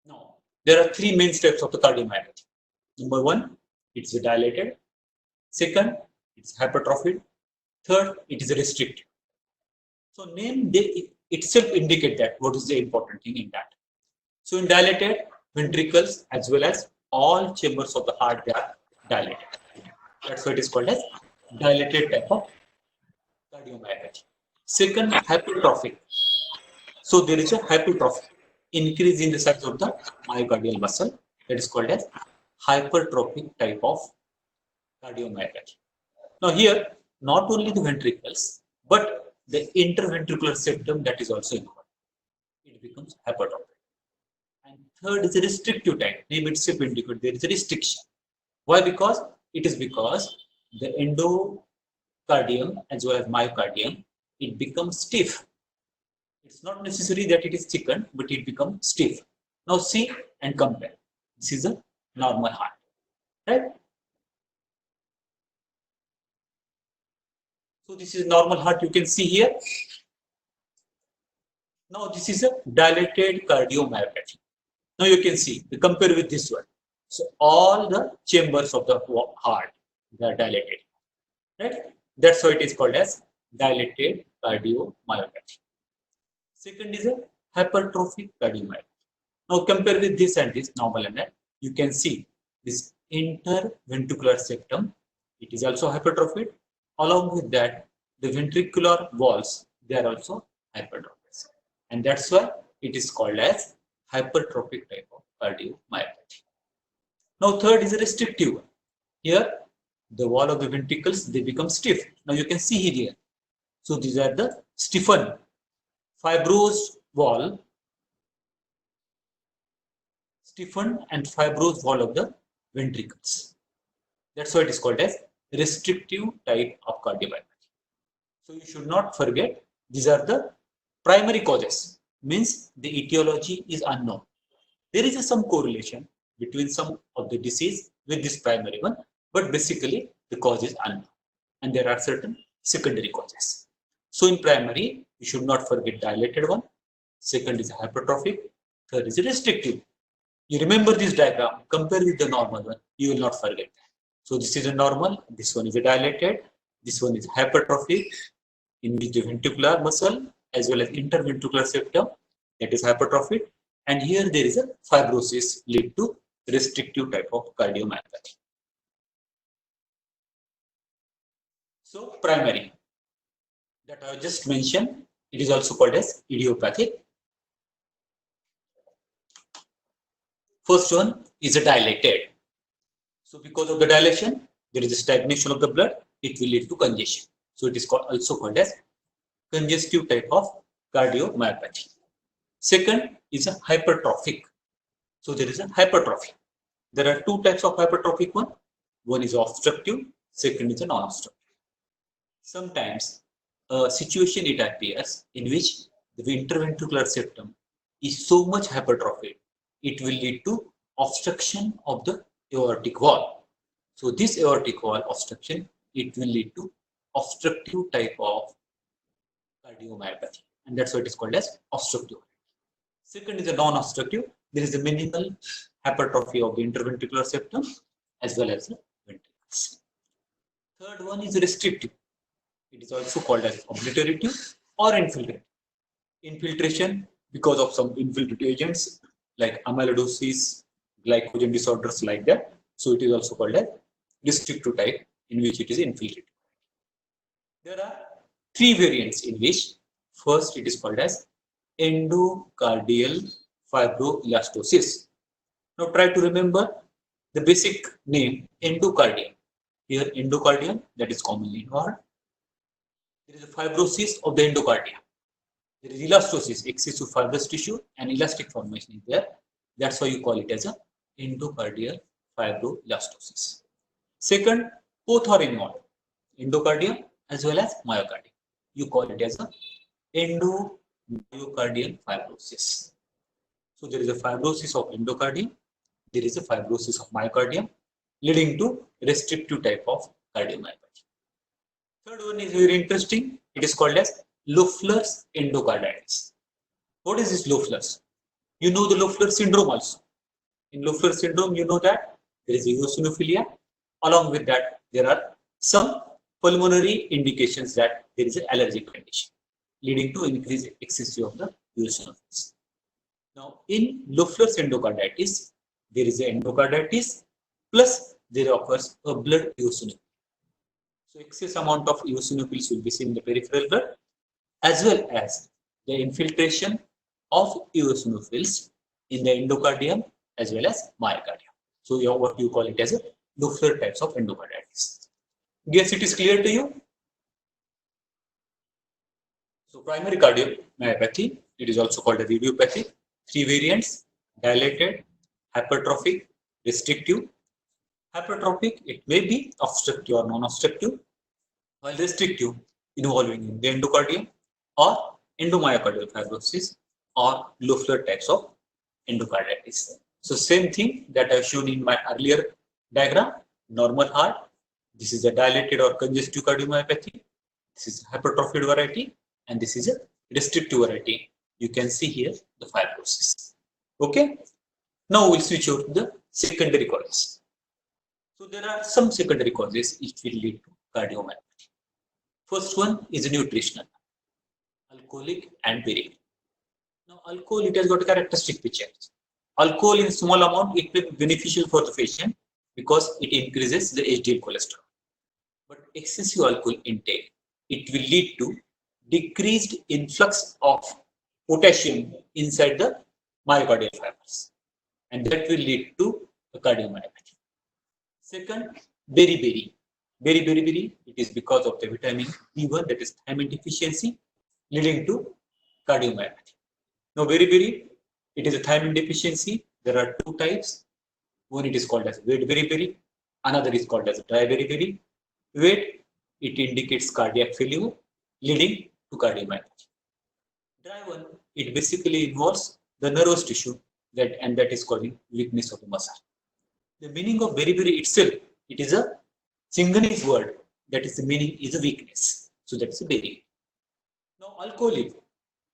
Now there are three main steps of the cardiomyopathy. Number one, it's dilated. Second, it's hypertrophied. Third, it is restricted. So name itself indicate that what is the important thing in that. So in dilated, ventricles as well as all chambers of the heart, they are dilated. That's why it is called as dilated type of cardiomyopathy. Second, hypertrophic. So there is a hypertrophy, increase in the size of the myocardial muscle. That is called as hypertrophic type of cardiomyopathy. Now here, not only the ventricles, but the interventricular septum, that is also involved. It becomes hypertrophic. And third is a restrictive type. Name itself indicates there is a restriction. Why? Because it is because the endocardium as well as myocardium, it becomes stiff. It's not necessary that it is thickened, but it becomes stiff. Now see and compare. This is a normal heart, right? So this is normal heart, you can see here. Now this is a dilated cardiomyopathy. Now you can see, compare with this one. So all the chambers of the heart, they are dilated, right? That's why it is called as dilated cardiomyopathy. Second is a hypertrophic cardiomyopathy. Now compare with this and this normal MR. You can see this interventricular septum. It is also hypertrophic. Along with that, the ventricular walls, they are also hypertrophic. And that's why it is called as hypertrophic type of cardiomyopathy. Now third is a restrictive one. Here, the wall of the ventricles, they become stiff. Now you can see here. So these are the stiffened, fibrous wall, stiffened and fibrous wall of the ventricles. That's why it is called as restrictive type of cardiomyopathy. So you should not forget, these are the primary causes, means the etiology is unknown. There is some correlation between some of the disease with this primary one, but basically the cause is unknown. And there are certain secondary causes. So in primary, you should not forget dilated one. Second is hypertrophic. Third is restrictive. You remember this diagram, compare with the normal one, you will not forget that. So this is a normal, this one is a dilated, this one is hypertrophic, in which the ventricular muscle as well as interventricular septum, that is hypertrophic, and here there is a fibrosis lead to restrictive type of cardiomyopathy. So primary, that I just mentioned, it is also called as idiopathic. First one is a dilated. So because of the dilation, there is a stagnation of the blood, it will lead to congestion. So it is also called as congestive type of cardiomyopathy. Second is a hypertrophic. So there is a hypertrophy. There are two types of hypertrophic one. One is obstructive, second is a non-obstructive. Sometimes a situation it appears in which the interventricular septum is so much hypertrophic, it will lead to obstruction of the aortic wall. So this aortic wall obstruction, it will lead to obstructive type of cardiomyopathy, and that's why it is called as obstructive. Second is a non-obstructive. There is a minimal hypertrophy of the interventricular septum as well as the ventricles. Third one is restrictive. It is also called as obliterative or infiltrative. Infiltration because of some infiltrative agents like amyloidosis, glycogen disorders like that. So it is also called as restrictive type in which it is infiltrative. There are three variants in which first it is called as endocardial fibroelastosis. Now try to remember the basic name endocardium. Here endocardium, that is commonly involved. There is a fibrosis of the endocardium. There is elastosis, excessive fibrous tissue and elastic formation is there. That's why you call it as a endocardial fibroelastosis. Second, both are involved, endocardium as well as myocardium. You call it as a endomyocardial fibrosis. So there is a fibrosis of endocardium, there is a fibrosis of myocardium, leading to restrictive type of cardiomyopathy. Third one is very interesting. It is called as Loeffler's endocarditis. What is this Loeffler's? You know the Loeffler syndrome also. In Loeffler syndrome, you know that there is eosinophilia. Along with that, there are some pulmonary indications that there is an allergic condition, leading to increased excessive of the eosinophils. Now, in Loeffler's endocarditis, there is an endocarditis plus there occurs a blood eosinophil. So, excess amount of eosinophils will be seen in the peripheral blood, as well as the infiltration of eosinophils in the endocardium as well as myocardium. So, what you call it as a Loeffler types of endocarditis. Guess it is clear to you? So primary cardiomyopathy, it is also called as idiopathy. 3 variants: dilated, hypertrophic, restrictive. Hypertrophic, it may be obstructive or non-obstructive, while restrictive, involving in the endocardium or endomyocardial fibrosis or low flow types of endocarditis. So same thing that I've shown in my earlier diagram: normal heart. This is a dilated or congestive cardiomyopathy. This is hypertrophied variety, and this is a restrictive variety. You can see here the fibrosis. Okay. Now we'll switch over to the secondary causes. So there are some secondary causes which will lead to cardiomyopathy. First one is nutritional, alcoholic and very. Now alcohol, it has got a characteristic features. Alcohol in small amount, it may be beneficial for the patient because it increases the HDL cholesterol. But excessive alcohol intake, it will lead to decreased influx of potassium inside the myocardial fibers, and that will lead to the cardiomyopathy. Second, beriberi. Beriberi, it is because of the vitamin B1, that is thiamine deficiency, leading to cardiomyopathy. Now, beriberi, it is a thiamine deficiency. There are 2 types. One, it is called as wet beriberi. Another is called as dry beriberi. Wet, it indicates cardiac failure, leading to cardiomyopathy. Dry one, it basically involves the nervous tissue that is causing weakness of the muscle. The meaning of beriberi itself, it is a Sinhalese word, that is the meaning is a weakness. So that's a berry. Now alcoholic,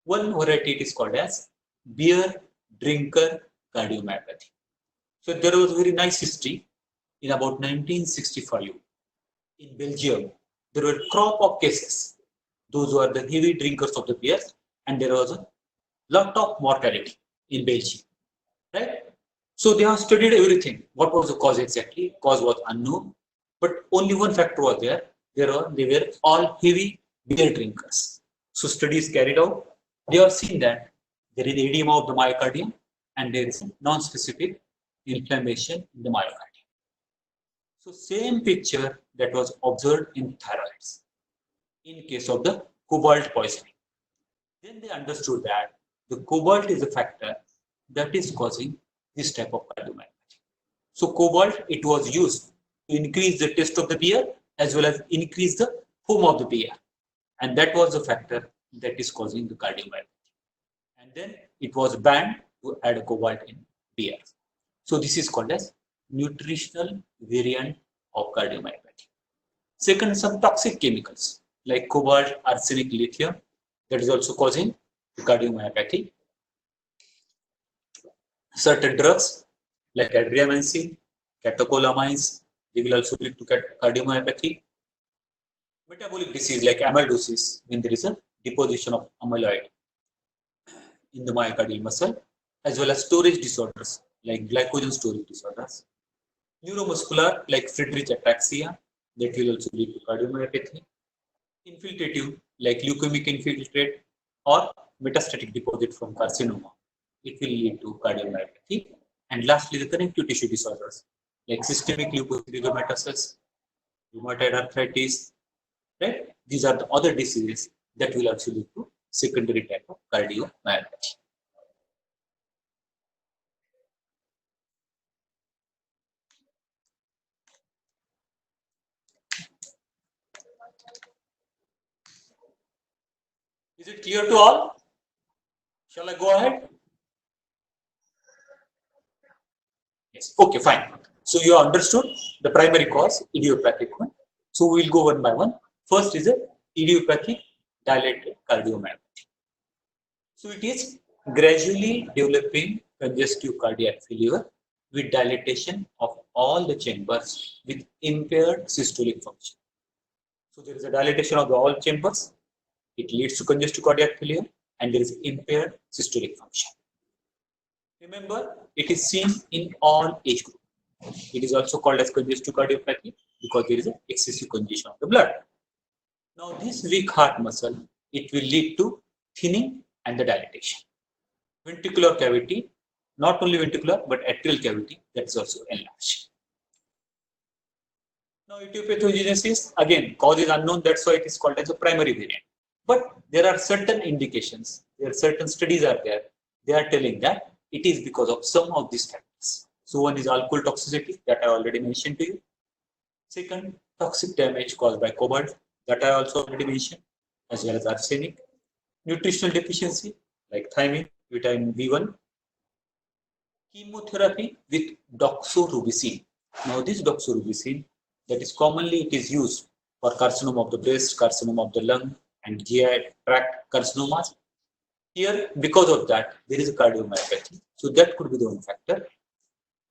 one variety it is called as beer drinker cardiomyopathy. So there was a very nice history in about 1965 in Belgium. There were a crop of cases. Those who are the heavy drinkers of the beer, and there was a lot of mortality in Belgium, right? So they have studied everything. What was the cause exactly? Cause was unknown, but only one factor was there. They were all heavy beer drinkers. So studies carried out. They have seen that there is edema of the myocardium and there is non-specific inflammation in the myocardium. So same picture that was observed in thyroids in case of the cobalt poisoning. Then they understood that the cobalt is a factor that is causing this type of cardiomyopathy. So cobalt, it was used to increase the taste of the beer as well as increase the foam of the beer, and that was the factor that is causing the cardiomyopathy. And then it was banned to add cobalt in beer. So this is called as nutritional variant of cardiomyopathy. Second, some toxic chemicals like cobalt, arsenic, lithium, that is also causing the cardiomyopathy. Certain drugs like adriamycin, catecholamines, they will also lead to cardiomyopathy. Metabolic disease like amyloidosis, when there is a deposition of amyloid in the myocardial muscle, as well as storage disorders like glycogen storage disorders. Neuromuscular like Friedreich ataxia, that will also lead to cardiomyopathy. Infiltrative like leukemic infiltrate or metastatic deposit from carcinoma, it will lead to cardiomyopathy. And lastly, the connective tissue disorders like systemic lupus erythematosus, rheumatoid arthritis, right? These are the other diseases that will also lead to secondary type of cardiomyopathy. Is it clear to all? Shall I go ahead? Yes. Okay, fine. So you understood the primary cause, idiopathic one. So we will go one by one. First is a idiopathic dilated cardiomyopathy. So it is gradually developing congestive cardiac failure with dilatation of all the chambers with impaired systolic function. So there is a dilatation of all chambers. It leads to congestive cardiac failure and there is impaired systolic function. Remember, it is seen in all age groups. It is also called as congestive cardiopathy because there is an excessive congestion of the blood. Now, this weak heart muscle, it will lead to thinning and the dilatation. Ventricular cavity, not only ventricular but atrial cavity, that is also enlarged. Now, etiopathogenesis, again, cause is unknown, that's why it is called as a primary variant. But there are certain indications, there are certain studies are there. They are telling that it is because of some of these factors. So one is alcohol toxicity that I already mentioned to you. Second, toxic damage caused by cobalt that I also already mentioned, as well as arsenic. Nutritional deficiency like thiamine, vitamin B1. Chemotherapy with doxorubicin. Now this doxorubicin, that is commonly it is used for carcinoma of the breast, carcinoma of the lung, and GI tract carcinomas. Here, because of that, there is a cardiomyopathy. So that could be the one factor.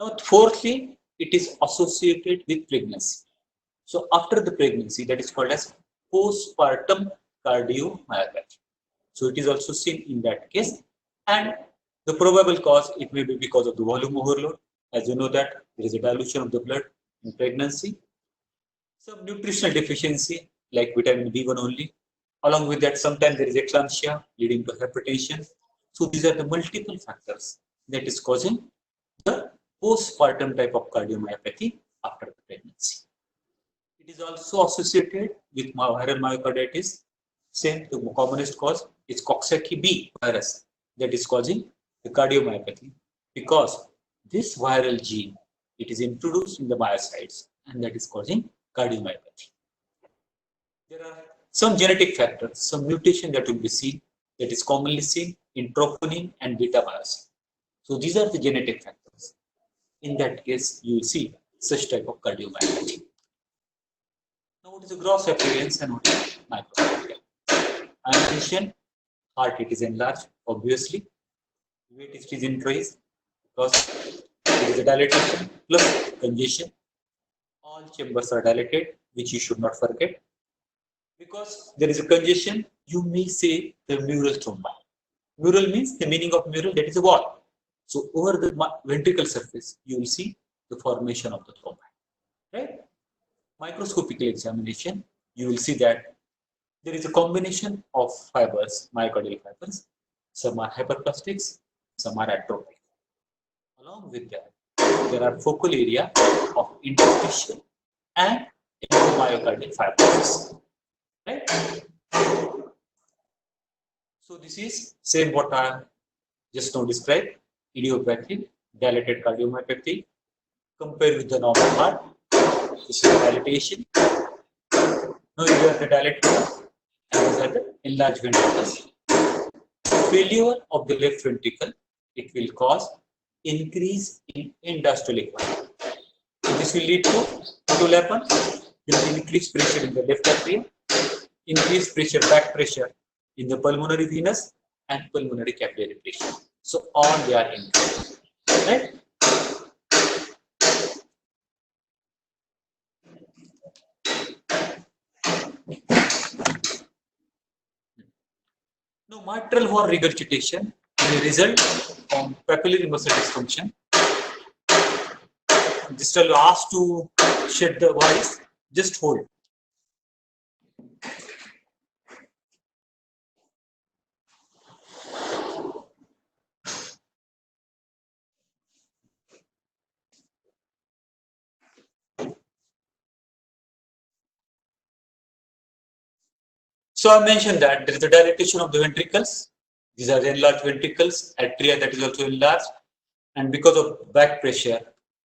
Now, fourthly, it is associated with pregnancy. So after the pregnancy, that is called as postpartum cardiomyopathy. So it is also seen in that case. And the probable cause, it may be because of the volume overload. As you know that there is a dilution of the blood in pregnancy. Some nutritional deficiency like vitamin B1 only. Along with that, sometimes there is eclampsia leading to hypertension. So these are the multiple factors that is causing the postpartum type of cardiomyopathy after the pregnancy. It is also associated with viral myocarditis. Same, the commonest cause is Coxsackie B virus that is causing the cardiomyopathy because this viral gene, it is introduced in the myocytes and that is causing cardiomyopathy. There are some genetic factors, some mutation that will be seen, that is commonly seen in troponin and beta myosin. So these are the genetic factors. In that case, you will see such type of cardiomyopathy. Now, what is the gross appearance and what is microscopic? I mentioned heart, it is enlarged, obviously. Weight it is increased because there is a dilatation plus congestion. All chambers are dilated, which you should not forget. Because there is a congestion, you may say the mural thrombi. Mural means the meaning of mural, that is a wall. So over the ventricle surface, you will see the formation of the thrombi. Right? Microscopical examination, you will see that there is a combination of fibers, myocardial fibers. Some are hyperplastics, some are atrophic. Along with that, there are focal area of interstitial and endomyocardial fibers. Right? So this is same what I just now described, idiopathic, dilated cardiomyopathy, compared with the normal heart. This is dilatation. Now you have the dilated and these are the enlarged ventricles. Failure of the left ventricle, it will cause increase in end-diastolic volume. So this will lead to what will happen? There will be increased pressure in the left atrium, increased pressure, back pressure in the pulmonary venous and pulmonary capillary pressure. So all they are increased. Right? Now, mitral valve regurgitation may result from papillary muscle dysfunction. Just will ask to shed the voice, just hold. So I mentioned that there is a dilatation of the ventricles. These are the enlarged ventricles, atria that is also enlarged. And because of back pressure,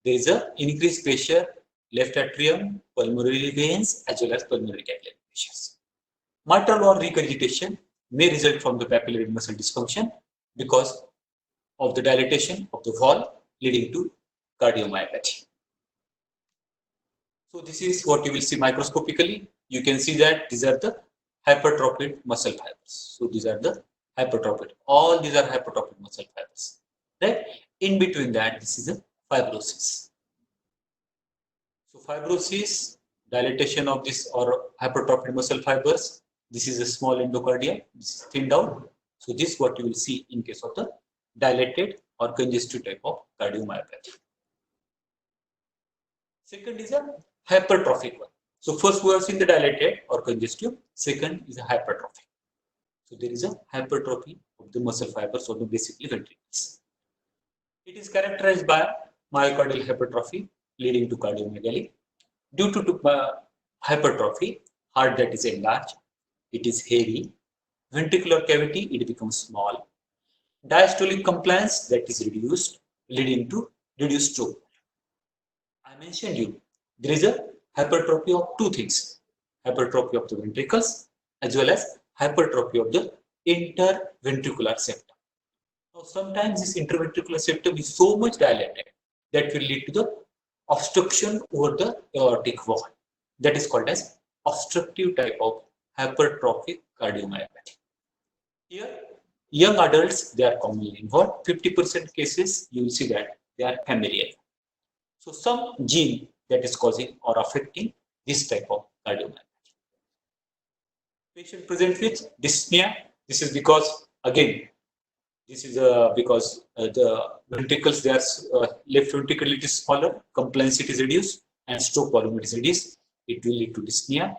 there is a increased pressure, left atrium, pulmonary veins, as well as pulmonary capillary pressures. Mitral valve regurgitation may result from the papillary muscle dysfunction because of the dilatation of the valve leading to cardiomyopathy. So this is what you will see microscopically. You can see that these are the hypertrophic muscle fibers. So these are the hypertrophic. All these are hypertrophic muscle fibers. Right? In between that, this is a fibrosis. So fibrosis, dilatation of this or hypertrophic muscle fibers. This is a small endocardium. This is thinned out. So this is what you will see in case of the dilated or congestive type of cardiomyopathy. Second is a hypertrophic one. So first we have seen the dilated or congestive. Second is a hypertrophic. So there is a hypertrophy of the muscle fibers or the basically ventricles. It is characterized by myocardial hypertrophy leading to cardiomegaly. Due to hypertrophy, heart that is enlarged, it is heavy, ventricular cavity, it becomes small. Diastolic compliance, that is reduced, leading to reduced stroke. I mentioned you, there is a hypertrophy of two things, hypertrophy of the ventricles as well as hypertrophy of the interventricular septum. Now, sometimes this interventricular septum is so much dilated that will lead to the obstruction over the aortic wall. That is called as obstructive type of hypertrophic cardiomyopathy. Here, young adults, they are commonly involved. 50% cases, you will see that they are familial. So some gene that is causing or affecting this type of cardiomyopathy. Patient present with dyspnea. This is because, again, this is because the ventricles, they are left ventricle it is smaller, compliance it is reduced, and stroke volume is reduced. It will lead to dyspnea.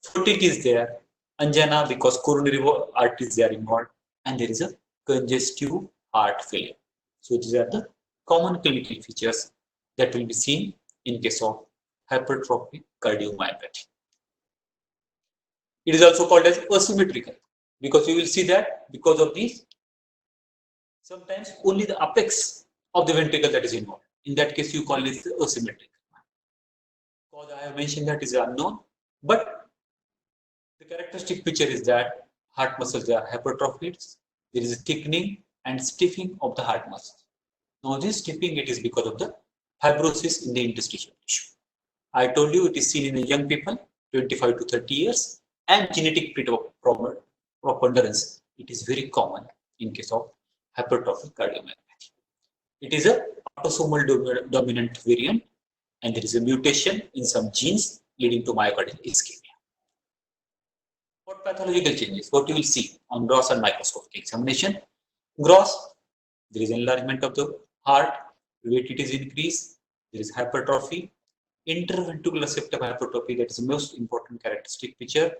Fatigue is there, angina because coronary arteries they are involved, and there is a congestive heart failure. So these are the common clinical features that will be seen in case of hypertrophic cardiomyopathy. It is also called as asymmetrical because you will see that because of these, sometimes only the apex of the ventricle that is involved. In that case, you call it asymmetrical. Cause I have mentioned that is unknown, but the characteristic feature is that heart muscles, they are hypertrophied. There is a thickening and stiffening of the heart muscles. Now this stiffening, it is because of the fibrosis in the interstitial tissue. I told you it is seen in the young people, 25 to 30 years, and genetic preponderance. It is very common in case of hypertrophic cardiomyopathy. It is a autosomal dominant variant, and there is a mutation in some genes leading to myocardial ischemia. What pathological changes? What you will see on gross and microscopic examination? Gross, there is enlargement of the heart, weight it is increased, there is hypertrophy, interventricular septum hypertrophy, that is the most important characteristic feature.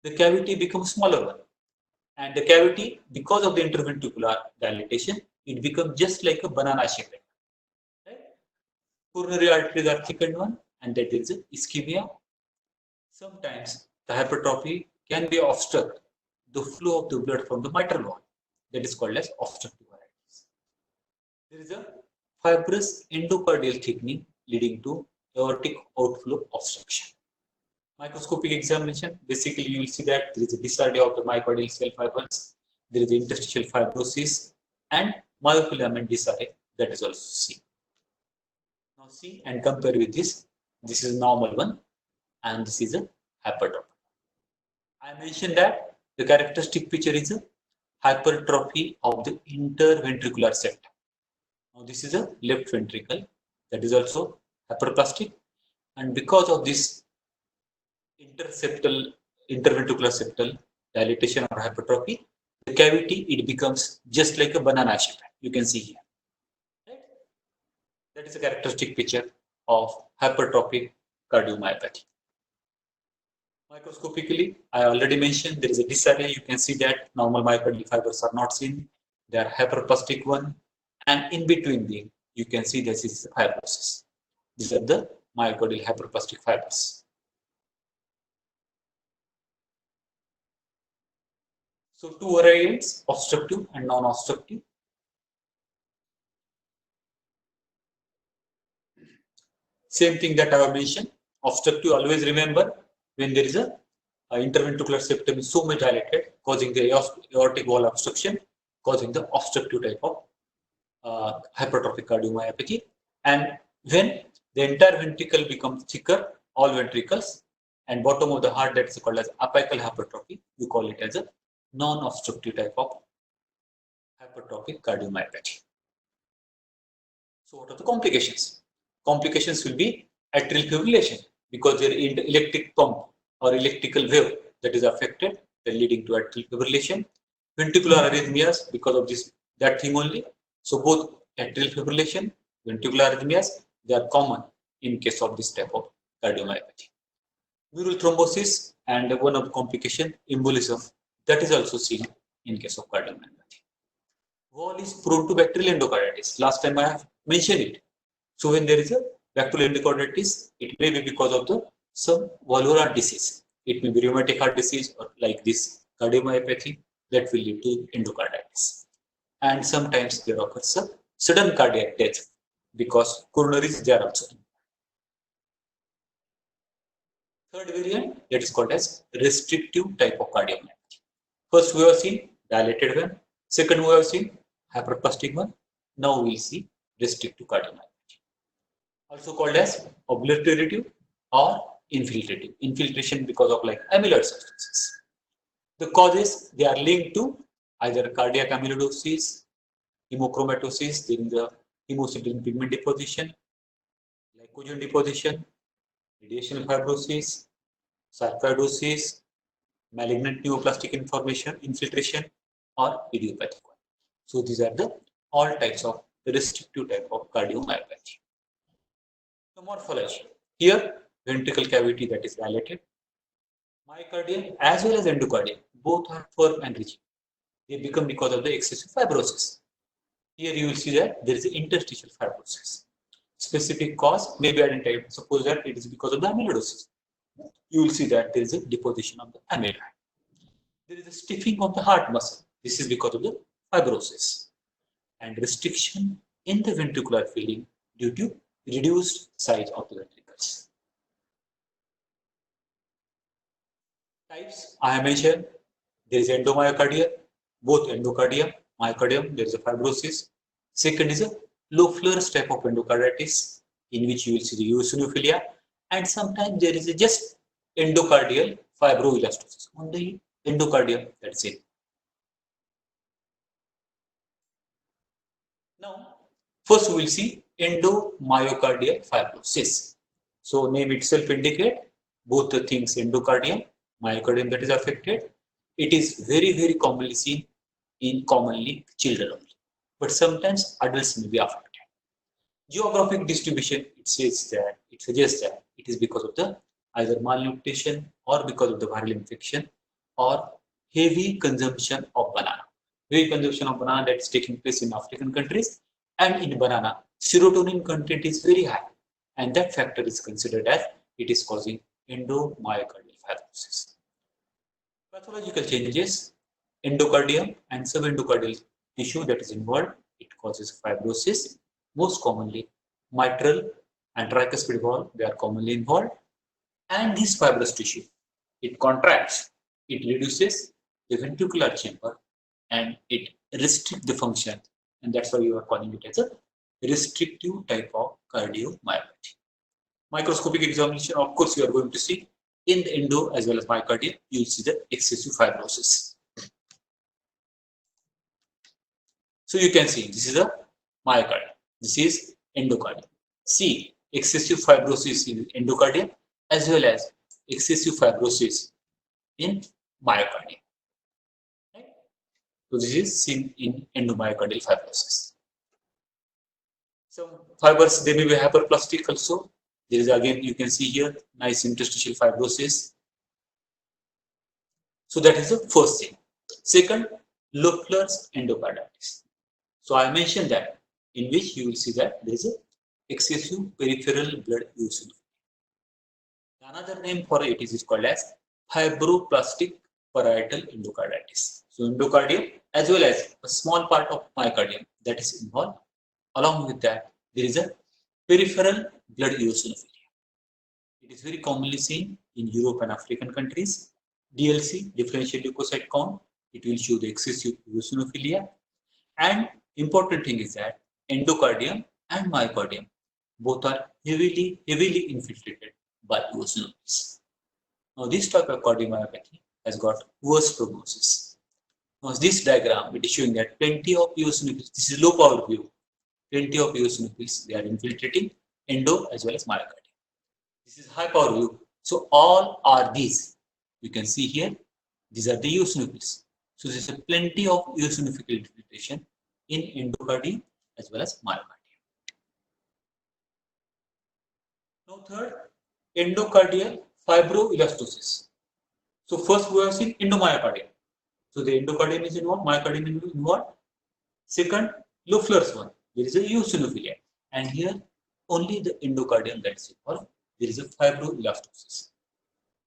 The cavity becomes smaller one, and the cavity, because of the interventricular dilatation, it becomes just like a banana shape. Right? Coronary arteries are thickened one, and that there is a ischemia. Sometimes the hypertrophy can be obstruct the flow of the blood from the mitral wall. That is called as obstructive arrhythmias. There is a fibrous endocardial thickening leading to aortic outflow obstruction. Microscopic examination, basically you will see that there is a disarray of the myocardial cell fibers, there is interstitial fibrosis, and myofilament disarray that is also seen. Now see and compare with this. This is normal one, and this is a hypertrophy. I mentioned that the characteristic feature is a hypertrophy of the interventricular septum. Now this is a left ventricle that is also hyperplastic, and because of this interventricular septal dilatation or hypertrophy, the cavity, it becomes just like a banana shape. You can see here. Right? That is a characteristic feature of hypertrophic cardiomyopathy. Microscopically, I already mentioned there is a disarray. You can see that normal myocardial fibers are not seen. They are hyperplastic one, and in between them, you can see this is fibrosis. These are the myocardial hyperplastic fibers. So two variants, obstructive and non-obstructive. Same thing that I have mentioned. Obstructive, always remember when there is a interventricular septum is so much dilated, causing the aortic wall obstruction, causing the obstructive type of hypertrophic cardiomyopathy. And when the entire ventricle becomes thicker, all ventricles, and bottom of the heart, that is called as apical hypertrophy, you call it as a non-obstructive type of hypertrophic cardiomyopathy. So what are the complications? Complications will be atrial fibrillation because there is electric pump or electrical wave that is affected, then leading to atrial fibrillation. Ventricular arrhythmias because of this, that thing only. So both atrial fibrillation, ventricular arrhythmias, they are common in case of this type of cardiomyopathy. Mural thrombosis and one of the complication, embolism, that is also seen in case of cardiomyopathy. Wall is prone to bacterial endocarditis. Last time I have mentioned it. So when there is a bacterial endocarditis, it may be because of the some valvular disease. It may be rheumatic heart disease or like this cardiomyopathy that will lead to endocarditis. And sometimes there occurs a sudden cardiac death because coronaries they are also. Third variant that is called as restrictive type of cardiomyopathy. First we have seen dilated one. Second we have seen hyperplastic one. Now we will see restrictive cardiomyopathy. Also called as obliterative or infiltrative. Infiltration because of like amyloid substances. The causes they are linked to either cardiac amyloidosis, hemochromatosis, then the hemocysteine pigment deposition, glycogen deposition, radiation fibrosis, sarcoidosis, malignant neoplastic infiltration, or idiopathic one. So these are the all types of restrictive type of cardiomyopathy. The morphology. Here, ventricle cavity that is dilated, myocardium as well as endocardium, both are firm and rigid. They become because of the excessive fibrosis. Here you will see that there is an interstitial fibrosis. Specific cause may be identified. Suppose that it is because of the amyloidosis. You will see that there is a deposition of the amyloid. There is a stiffening of the heart muscle. This is because of the fibrosis. And restriction in the ventricular filling due to reduced size of the ventricles. Types I have mentioned. There is endomyocardia, both endocardium, myocardium, there is a fibrosis. Second is a Loeffler's type of endocarditis, in which you will see the eosinophilia, and sometimes there is a just endocardial fibroelastosis on the endocardium, that's it. Now, first we will see endomyocardial fibrosis. So, name itself indicate both the things endocardium, myocardium that is affected. It is very commonly seen in commonly children only, but sometimes adults may be affected. Geographic distribution, it suggests that it is because of the either malnutrition or because of the viral infection or heavy consumption of banana. Heavy consumption of banana that is taking place in African countries, and in banana, serotonin content is very high, and that factor is considered as it is causing endomyocardial fibrosis. Pathological changes, endocardium and subendocardial tissue that is involved, it causes fibrosis. Most commonly, mitral and tricuspid valve, they are commonly involved. And this fibrous tissue, it contracts, it reduces the ventricular chamber, and it restricts the function. And that's why you are calling it as a restrictive type of cardiomyopathy. Microscopic examination, of course, you are going to see in the endo as well as myocardium, you will see the excessive fibrosis. So you can see this is a myocardium. This is endocardium. See excessive fibrosis in endocardium as well as excessive fibrosis in myocardium. Right? So this is seen in endomyocardial fibrosis. Some fibers, they may be hyperplastic also. There is again, you can see here, nice interstitial fibrosis. So that is the first thing. Second, Loeffler's endocarditis. So I mentioned that, in which you will see that there is a excessive peripheral blood eosinophilia. Another name for it is called as fibroblastic parietal endocarditis. So endocardium as well as a small part of myocardium that is involved. Along with that, there is a peripheral blood eosinophilia. It is very commonly seen in Europe and African countries. DLC, differential leukocyte count, it will show the excessive eosinophilia. And important thing is that endocardium and myocardium both are heavily infiltrated by eosinophils. Now this type of cardiomyopathy has got worse prognosis. Now this diagram, it is showing that plenty of eosinophils, this is low power view, plenty of eosinophils, they are infiltrating endo as well as myocardium. This is high power view. So all are these. You can see here, these are the eosinophils. So there is plenty of eosinophil infiltration in endocardium as well as myocardium. Now third, endocardial fibroelastosis. So first we have seen endomyocardium. So the endocardium is involved, myocardium is involved. Second, Loeffler's one, there is a eosinophilia. And here only the endocardium that is involved, there is a fibroelastosis.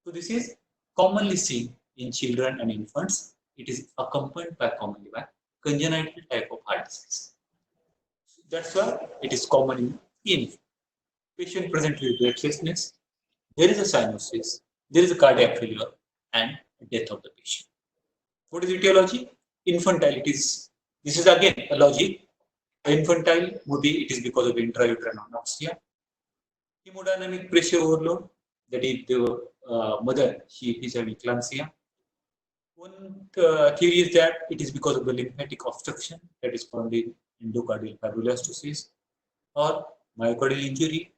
So this is commonly seen in children and infants, it is accompanied by commonly by congenital type of heart disease. That's why it is common in patient present with breathlessness. There is a cyanosis, there is a cardiac failure, and death of the patient. What is etiology? Infantile. This is again a logic. Infantile would be it is because of intrauterine anoxia. Hemodynamic pressure overload, that is the mother, she is having eclampsia. One theory is that it is because of the lymphatic obstruction, that is called the endocardial fibroelastosis, or myocardial injury,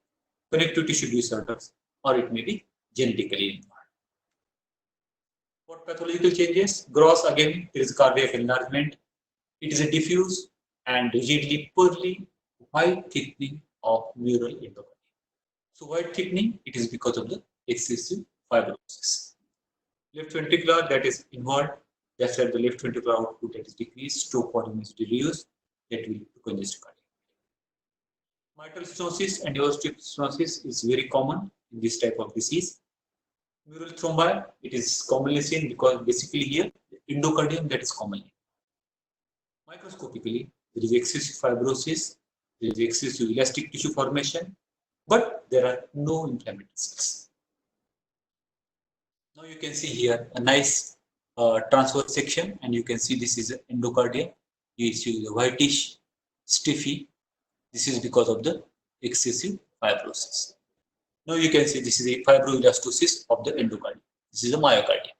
connective tissue disorders, or it may be genetically involved. What pathological changes? Gross, again, there is cardiac enlargement. It is a diffuse and rigidly pearly white thickening of mural endocardium. So white thickening, it is because of the excessive fibrosis. Left ventricular, that is involved. That's why the left ventricular output that is decreased, stroke volume is reduced, that will lead to congestive cardiac. Mitral stenosis and aortic stenosis is very common in this type of disease. Mural thrombi, it is commonly seen because basically here, the endocardium that is commonly. Microscopically, there is excessive fibrosis, there is excessive elastic tissue formation, but there are no inflammatory cells. Now you can see here a nice transverse section, and you can see this is endocardium. You see the whitish, stiffy. This is because of the excessive fibrosis. Now you can see this is a fibroelastosis of the endocardium. This is a myocardium.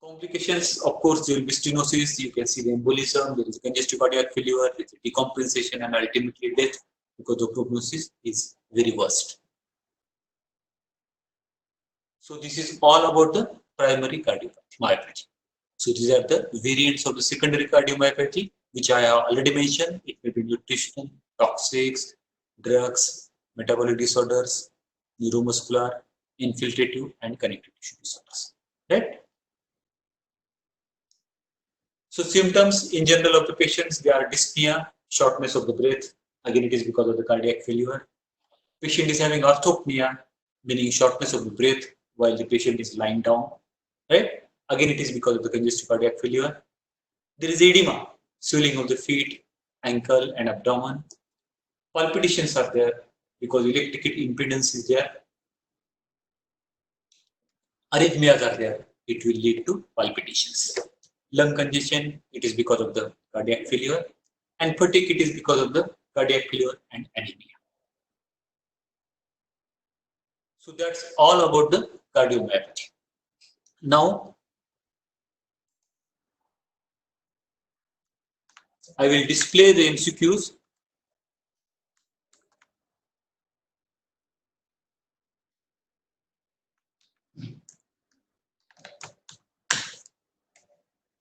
Complications, of course, there will be stenosis. You can see the embolism. There is congestive cardiac failure, there is decompensation, and ultimately death because the prognosis is very worst. So this is all about the primary cardiomyopathy. So these are the variants of the secondary cardiomyopathy, which I have already mentioned. It may be nutritional, toxics, drugs, metabolic disorders, neuromuscular, infiltrative, and connective tissue disorders. Right? So symptoms in general of the patients, they are dyspnea, shortness of the breath. Again, it is because of the cardiac failure. Patient is having orthopnea, meaning shortness of the breath while the patient is lying down. Right? Again, it is because of the congestive cardiac failure. There is edema, swelling of the feet, ankle, and abdomen. Palpitations are there because electrical impedance is there. Arrhythmias are there. It will lead to palpitations. Lung congestion, it is because of the cardiac failure. And fatigue, it is because of the cardiac failure and anemia. So that's all about the cardiomyopathy. Now, I will display the MCQs.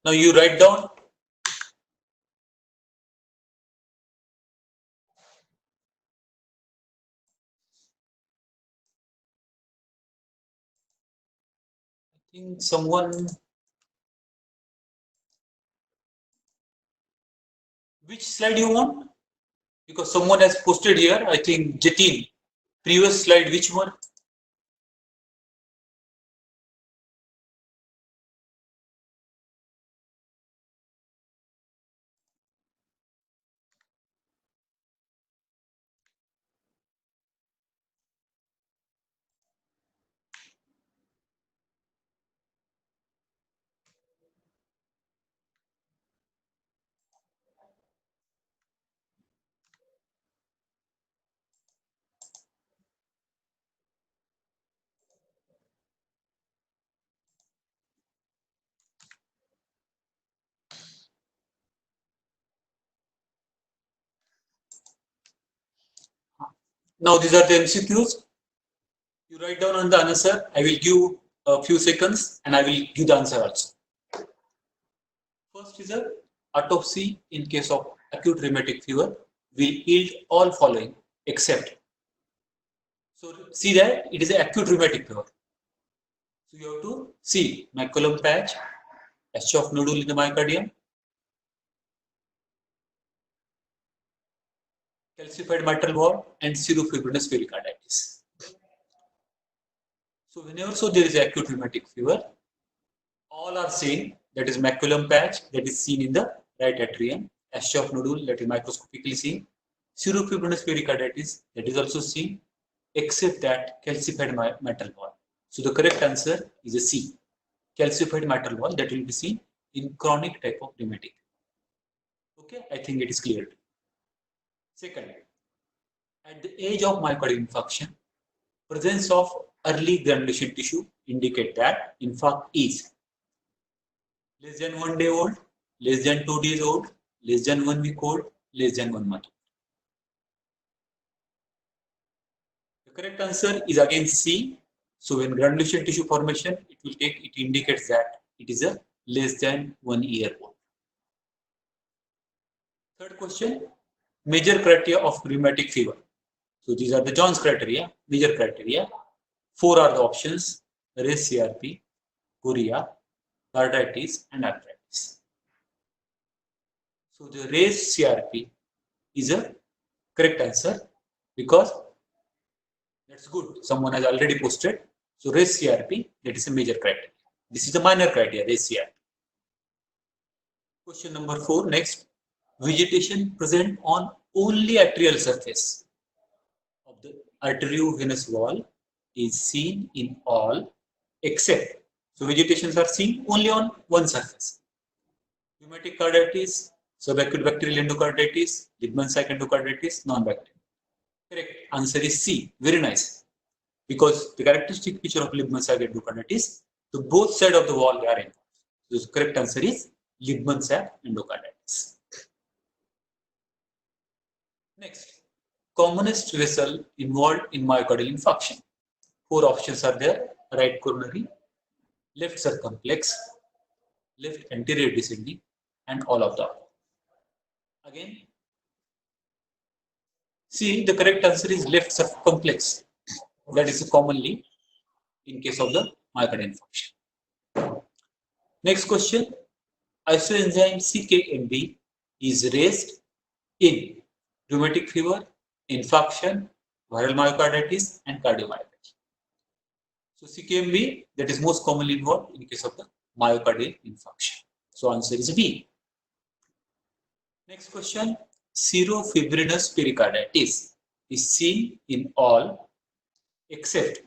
Now you write down. I think someone, which slide you want? Because someone has posted here, I think Jatin, previous slide, which one? Now these are the MCQs. You write down on the answer. I will give a few seconds and I will give the answer also. First is a autopsy in case of acute rheumatic fever will yield all following except. So see that it is an acute rheumatic fever. So you have to see Maculum patch, Aschoff nodule in the myocardium, calcified mitral valve, and serofibrinous pericarditis. So whenever there is acute rheumatic fever, all are seen, that is maculum patch that is seen in the right atrium, Aschoff nodule that is microscopically seen, pseudofibrinous pericarditis that is also seen, except that calcified mitral wall. So the correct answer is a C, calcified mitral wall that will be seen in chronic type of rheumatic. Okay, I think it is clear. Second, at the age of myocardial infarction, presence of early granulation tissue indicate that infarct is less than 1 day old, less than 2 days old, less than 1 week old, less than 1 month. The correct answer is again C. So when granulation tissue formation, it indicates that it is a less than 1 year old. Third question, major criteria of rheumatic fever. So these are the Jones criteria, major criteria. 4 are the options: race CRP, chorea, carditis, and arthritis. So the race CRP is a correct answer because that's good. Someone has already posted. So race CRP, that is a major criteria. This is the minor criteria, race CRP. Question number 4, next. Vegetation present on only atrial surface of the arteriovenous wall is seen in all except, so vegetations are seen only on one surface. Rheumatic carditis, subacute bacterial endocarditis, Liebman-Sack endocarditis, non-bacterial. Correct answer is C. Very nice. Because the characteristic feature of Liebman-Sack endocarditis, the both sides of the wall are involved. So the correct answer is Liebman-Sack endocarditis. Next, commonest vessel involved in myocardial infarction. 4 options are there: right coronary, left circumflex, left anterior descending, and all of them. Again, see, the correct answer is left circumflex. That is commonly in case of the myocardial infarction. Next question, isoenzyme CKMB is raised in rheumatic fever, infarction, viral myocarditis, and cardiomyopathy. So CKMB, that is most commonly involved in case of the myocardial infarction. So answer is B. Next question, serofibrinous pericarditis is seen in all except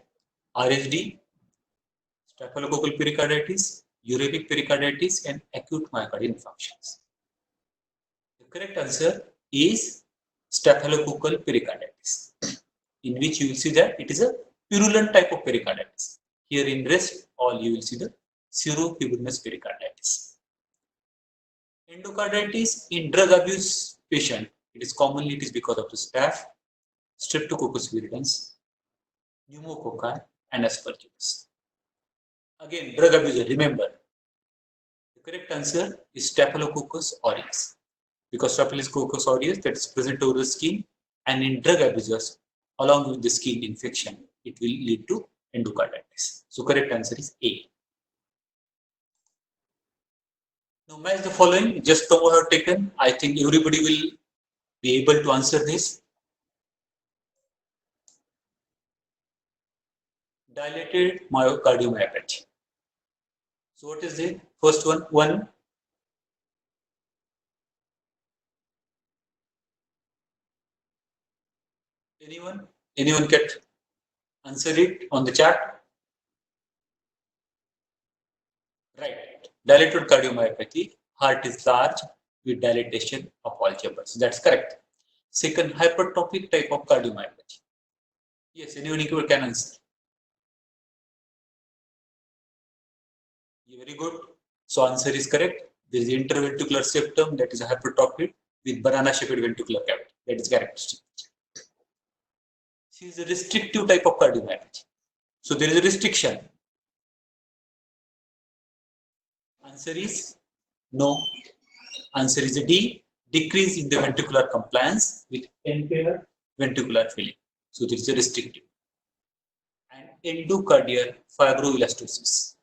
RSD, staphylococcal pericarditis, uric pericarditis, and acute myocardial infarctions. The correct answer is staphylococcal pericarditis, in which you will see that it is a purulent type of pericarditis. Here in rest, all you will see the serofibrinous pericarditis. Endocarditis in drug abuse patient, it is because of the staph, Streptococcus viridans, pneumococci, and aspergillus. Again, drug abuser, remember, the correct answer is Staphylococcus aureus, because Staphylococcus aureus that is present over the skin, and in drug abusers, along with the skin infection, it will lead to endocarditis. So correct answer is A. Now match the following, just from what I have taken. I think everybody will be able to answer this. Dilated myocardiomyopathy. So what is the first one? One. Anyone? Anyone can answer it on the chat? Right. Dilated cardiomyopathy. Heart is large with dilatation of all chambers. That's correct. Second, hypertrophic type of cardiomyopathy. Yes, anyone can answer. Very good. So answer is correct. There is interventricular septum that is hypertrophied with banana-shaped ventricular cavity. That is characteristic. This is a restrictive type of cardiomyopathy. So there is a restriction. Answer is no. Answer is a D. Decrease in the ventricular compliance with impaired ventricular filling. So there is a restrictive. And endocardial fibroelastosis.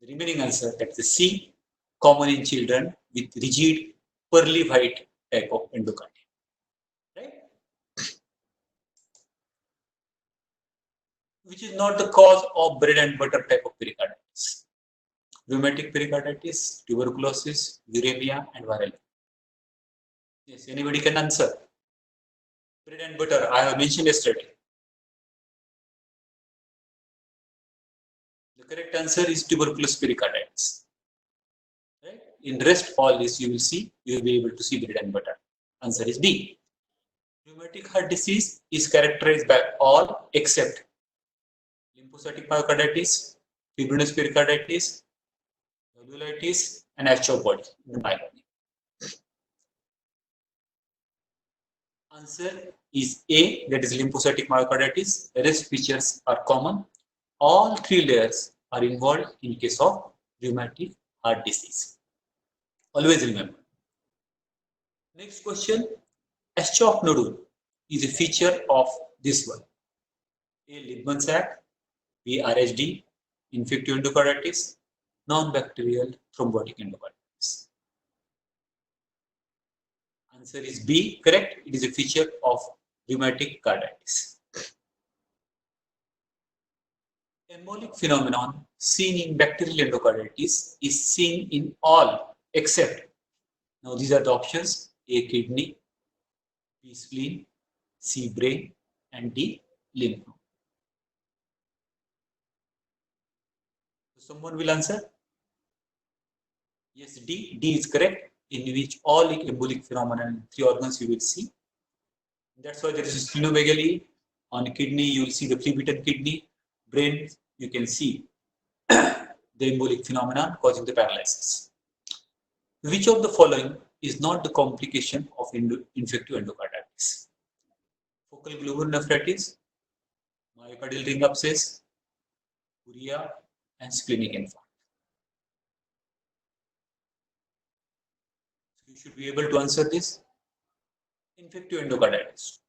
The remaining answer, that is C, common in children with rigid pearly white type of endocardium. Right? which is not the cause of bread and butter type of pericarditis. Rheumatic pericarditis, tuberculosis, uremia, and viral. Yes, anybody can answer. Bread and butter, I have mentioned yesterday. The correct answer is tuberculous pericarditis. Right? In rest all this you will see, you will be able to see bread and butter. Answer is B. Rheumatic heart disease is characterized by all except lymphocytic myocarditis, fibrinous pericarditis, valvulitis, and astral body in the myeloma. Answer is A, that is lymphocytic myocarditis. The rest features are common. All three layers are involved in case of rheumatic heart disease. Always remember. Next question. Aschoff nodule is a feature of this one. A. Liebman sac, B. RHD, infective endocarditis, non-bacterial thrombotic endocarditis. Answer is B, correct. It is a feature of rheumatic carditis. Embolic phenomenon seen in bacterial endocarditis is seen in all except, now these are the options, A. Kidney, B. Spleen, C. Brain, and D. Lymph node. Someone will answer? Yes, D. D is correct, in which all embolic phenomena in three organs you will see. That's why there is splenomegaly. On kidney, you will see the flea-bitten kidney. Brain, you can see the embolic phenomenon causing the paralysis. Which of the following is not the complication of infective endocarditis? Focal glomerulonephritis, myocardial ring abscess, urea, and splenic infarct. So you should be able to answer this. Infective endocarditis.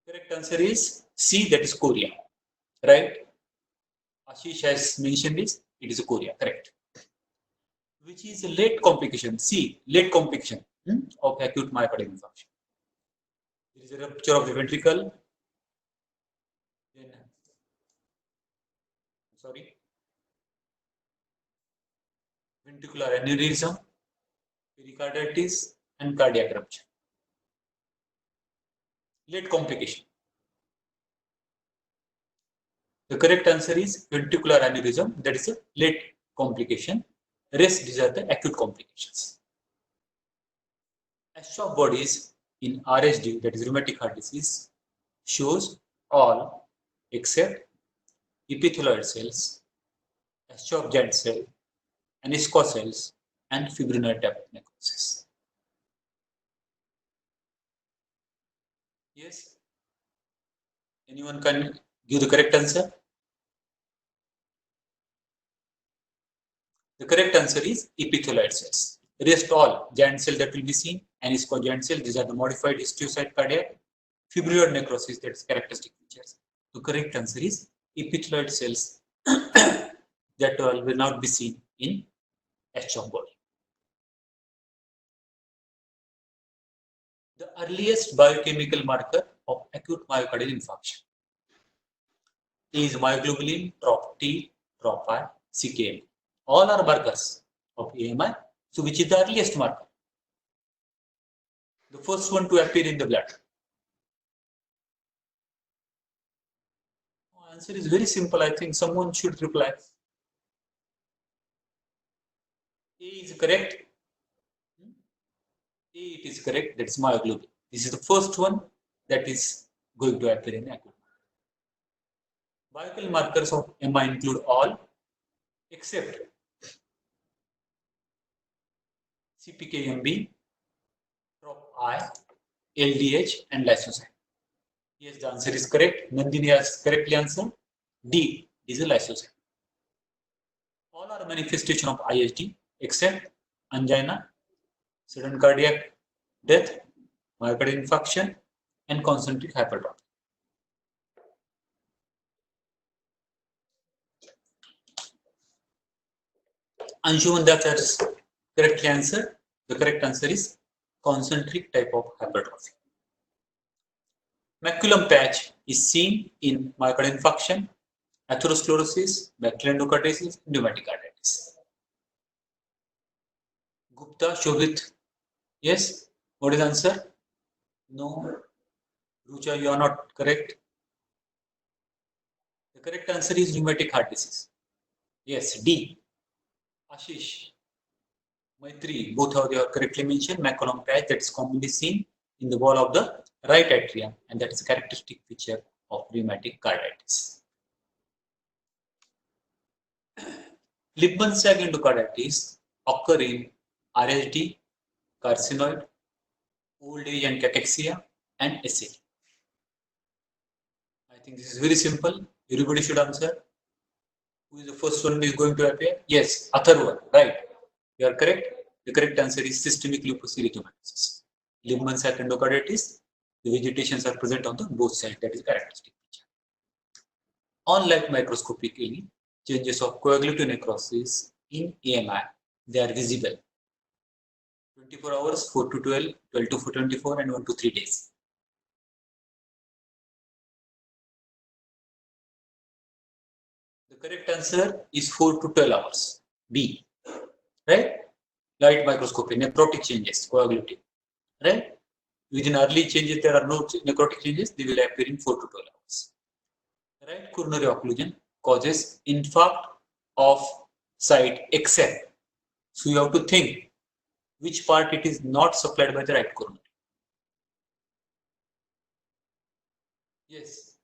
Correct answer is C, that is chorea. Right? Ashish has mentioned this. It is a chorea. Correct. Which is a late complication. C, late complication of acute myocardial infarction. There is a rupture of the ventricle. Then, ventricular aneurysm, pericarditis, and cardiac rupture. Late complication. The correct answer is ventricular aneurysm. That is a late complication. Rest, these are the acute complications. Aschoff bodies in RHD, that is rheumatic heart disease, shows all except epithelioid cells, Aschoff giant cell, Anisco cells, and fibrinoid type of necrosis. Yes? Anyone can give the correct answer? The correct answer is epithelioid cells. Rest all giant cell that will be seen, Anisco giant cell, these are the modified histiocyte cardiac, fibrinoid necrosis, that is characteristic features. The correct answer is epithelioid cells that will not be seen in Aschoff body. The earliest biochemical marker of acute myocardial infarction is myoglobulin, TROP-T, TROP-I, CKM. All are markers of AMI. So which is the earliest marker? The first one to appear in the blood. Answer is very simple. I think someone should reply. A is correct. A, it is correct. That's myoglobin. This is the first one that is going to appear in acute. Biochemical markers of MI include all except CPKMB, TROP-I, LDH, and lysozyme. Yes, the answer is correct. Nandini has correctly answered. D is a lysozyme. All are manifestation of ISD except angina, sudden cardiac death, myocardial infarction, and concentric hypertrophy. Anshuman Das has correctly answered. The correct answer is concentric type of hypertrophy. Maculum patch is seen in myocardial infarction, atherosclerosis, bacterial endocarditis, pneumatic carditis. Gupta, Shobhit, yes? What is the answer? No. Rucha, you are not correct. The correct answer is rheumatic heart disease. Yes, D. Ashish, Maitri, both of you are correctly mentioned. Maculum patch that is commonly seen in the wall of the right atrium, and that is a characteristic feature of rheumatic carditis. Liebman sac endocarditis occur in RSD, carcinoid, old age and cachexia, and SAD. I think this is very simple. Everybody should answer. Who is the first one is going to appear? Yes, Atharva, right. You are correct. The correct answer is systemic lupus erythematosus. Liebman sac endocarditis, the vegetations are present on the both sides. That is characteristic feature. Unlike microscopically, changes of coagulative necrosis in AMI, they are visible. 24 hours, 4 to 12, 12 to 24, and 1 to 3 days. The correct answer is 4 to 12 hours. B. Right? Light microscopy, necrotic changes, coagulative. Right? Within early changes, there are no necrotic changes, they will appear in 4 to 12 hours. Right coronary occlusion causes infarct of site except. So you have to think which part it is not supplied by the right coronary. Yes.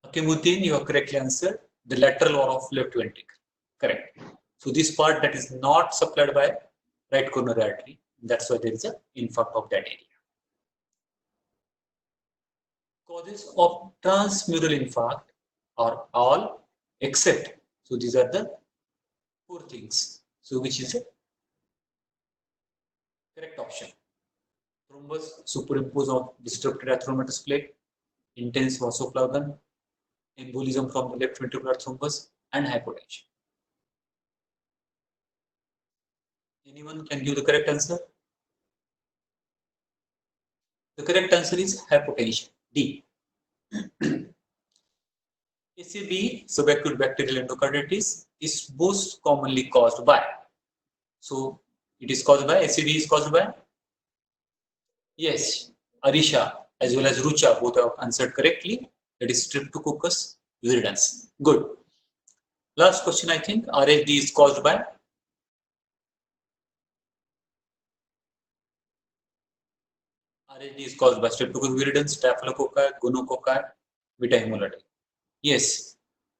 Akimuddin, you have correctly answered. The lateral wall of left ventricle. Correct. So this part that is not supplied by right coronary artery, that's why there is an infarct of that area. Causes of transmural infarct are all except. So these are the 4 things. So which is the correct option? Thrombus superimposed on disrupted atheromatous plate, intense vasoplagm, embolism from the left ventricular thrombus, and hypotension. Anyone can give the correct answer? The correct answer is hypotension. D. SAB, subacute bacterial endocarditis, is most commonly caused by. So it is caused by, SAB is caused by? Yes, Arisha as well as Rucha both have answered correctly. That is Streptococcus viridans. Good. Last question, I think. RSD is caused by? RSD is caused by Streptococcus viridans, Staphylococci, Gonococci, beta hemolytic. Yes.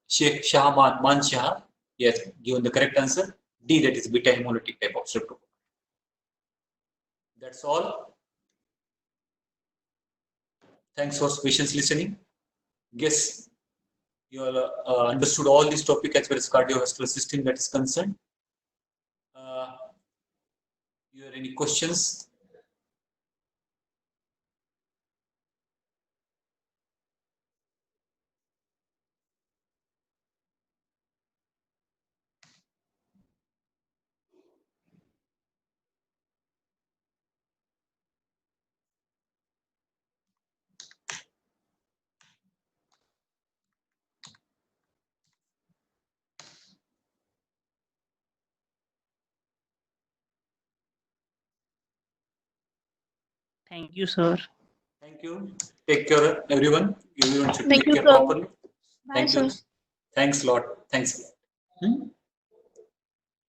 Sheikh Shahman, Man Shah, yes, given the correct answer. D, that is beta hemolytic type of Streptococcus. That's all. Thanks for patience listening. Guess you all understood all this topic as far as cardiovascular system that is concerned. You have any questions? Thank you, sir. Thank you. Take care, everyone. Everyone should Thank take you, care sir. properly. Bye, Thank sir. you. Thanks a lot. Thanks a lot.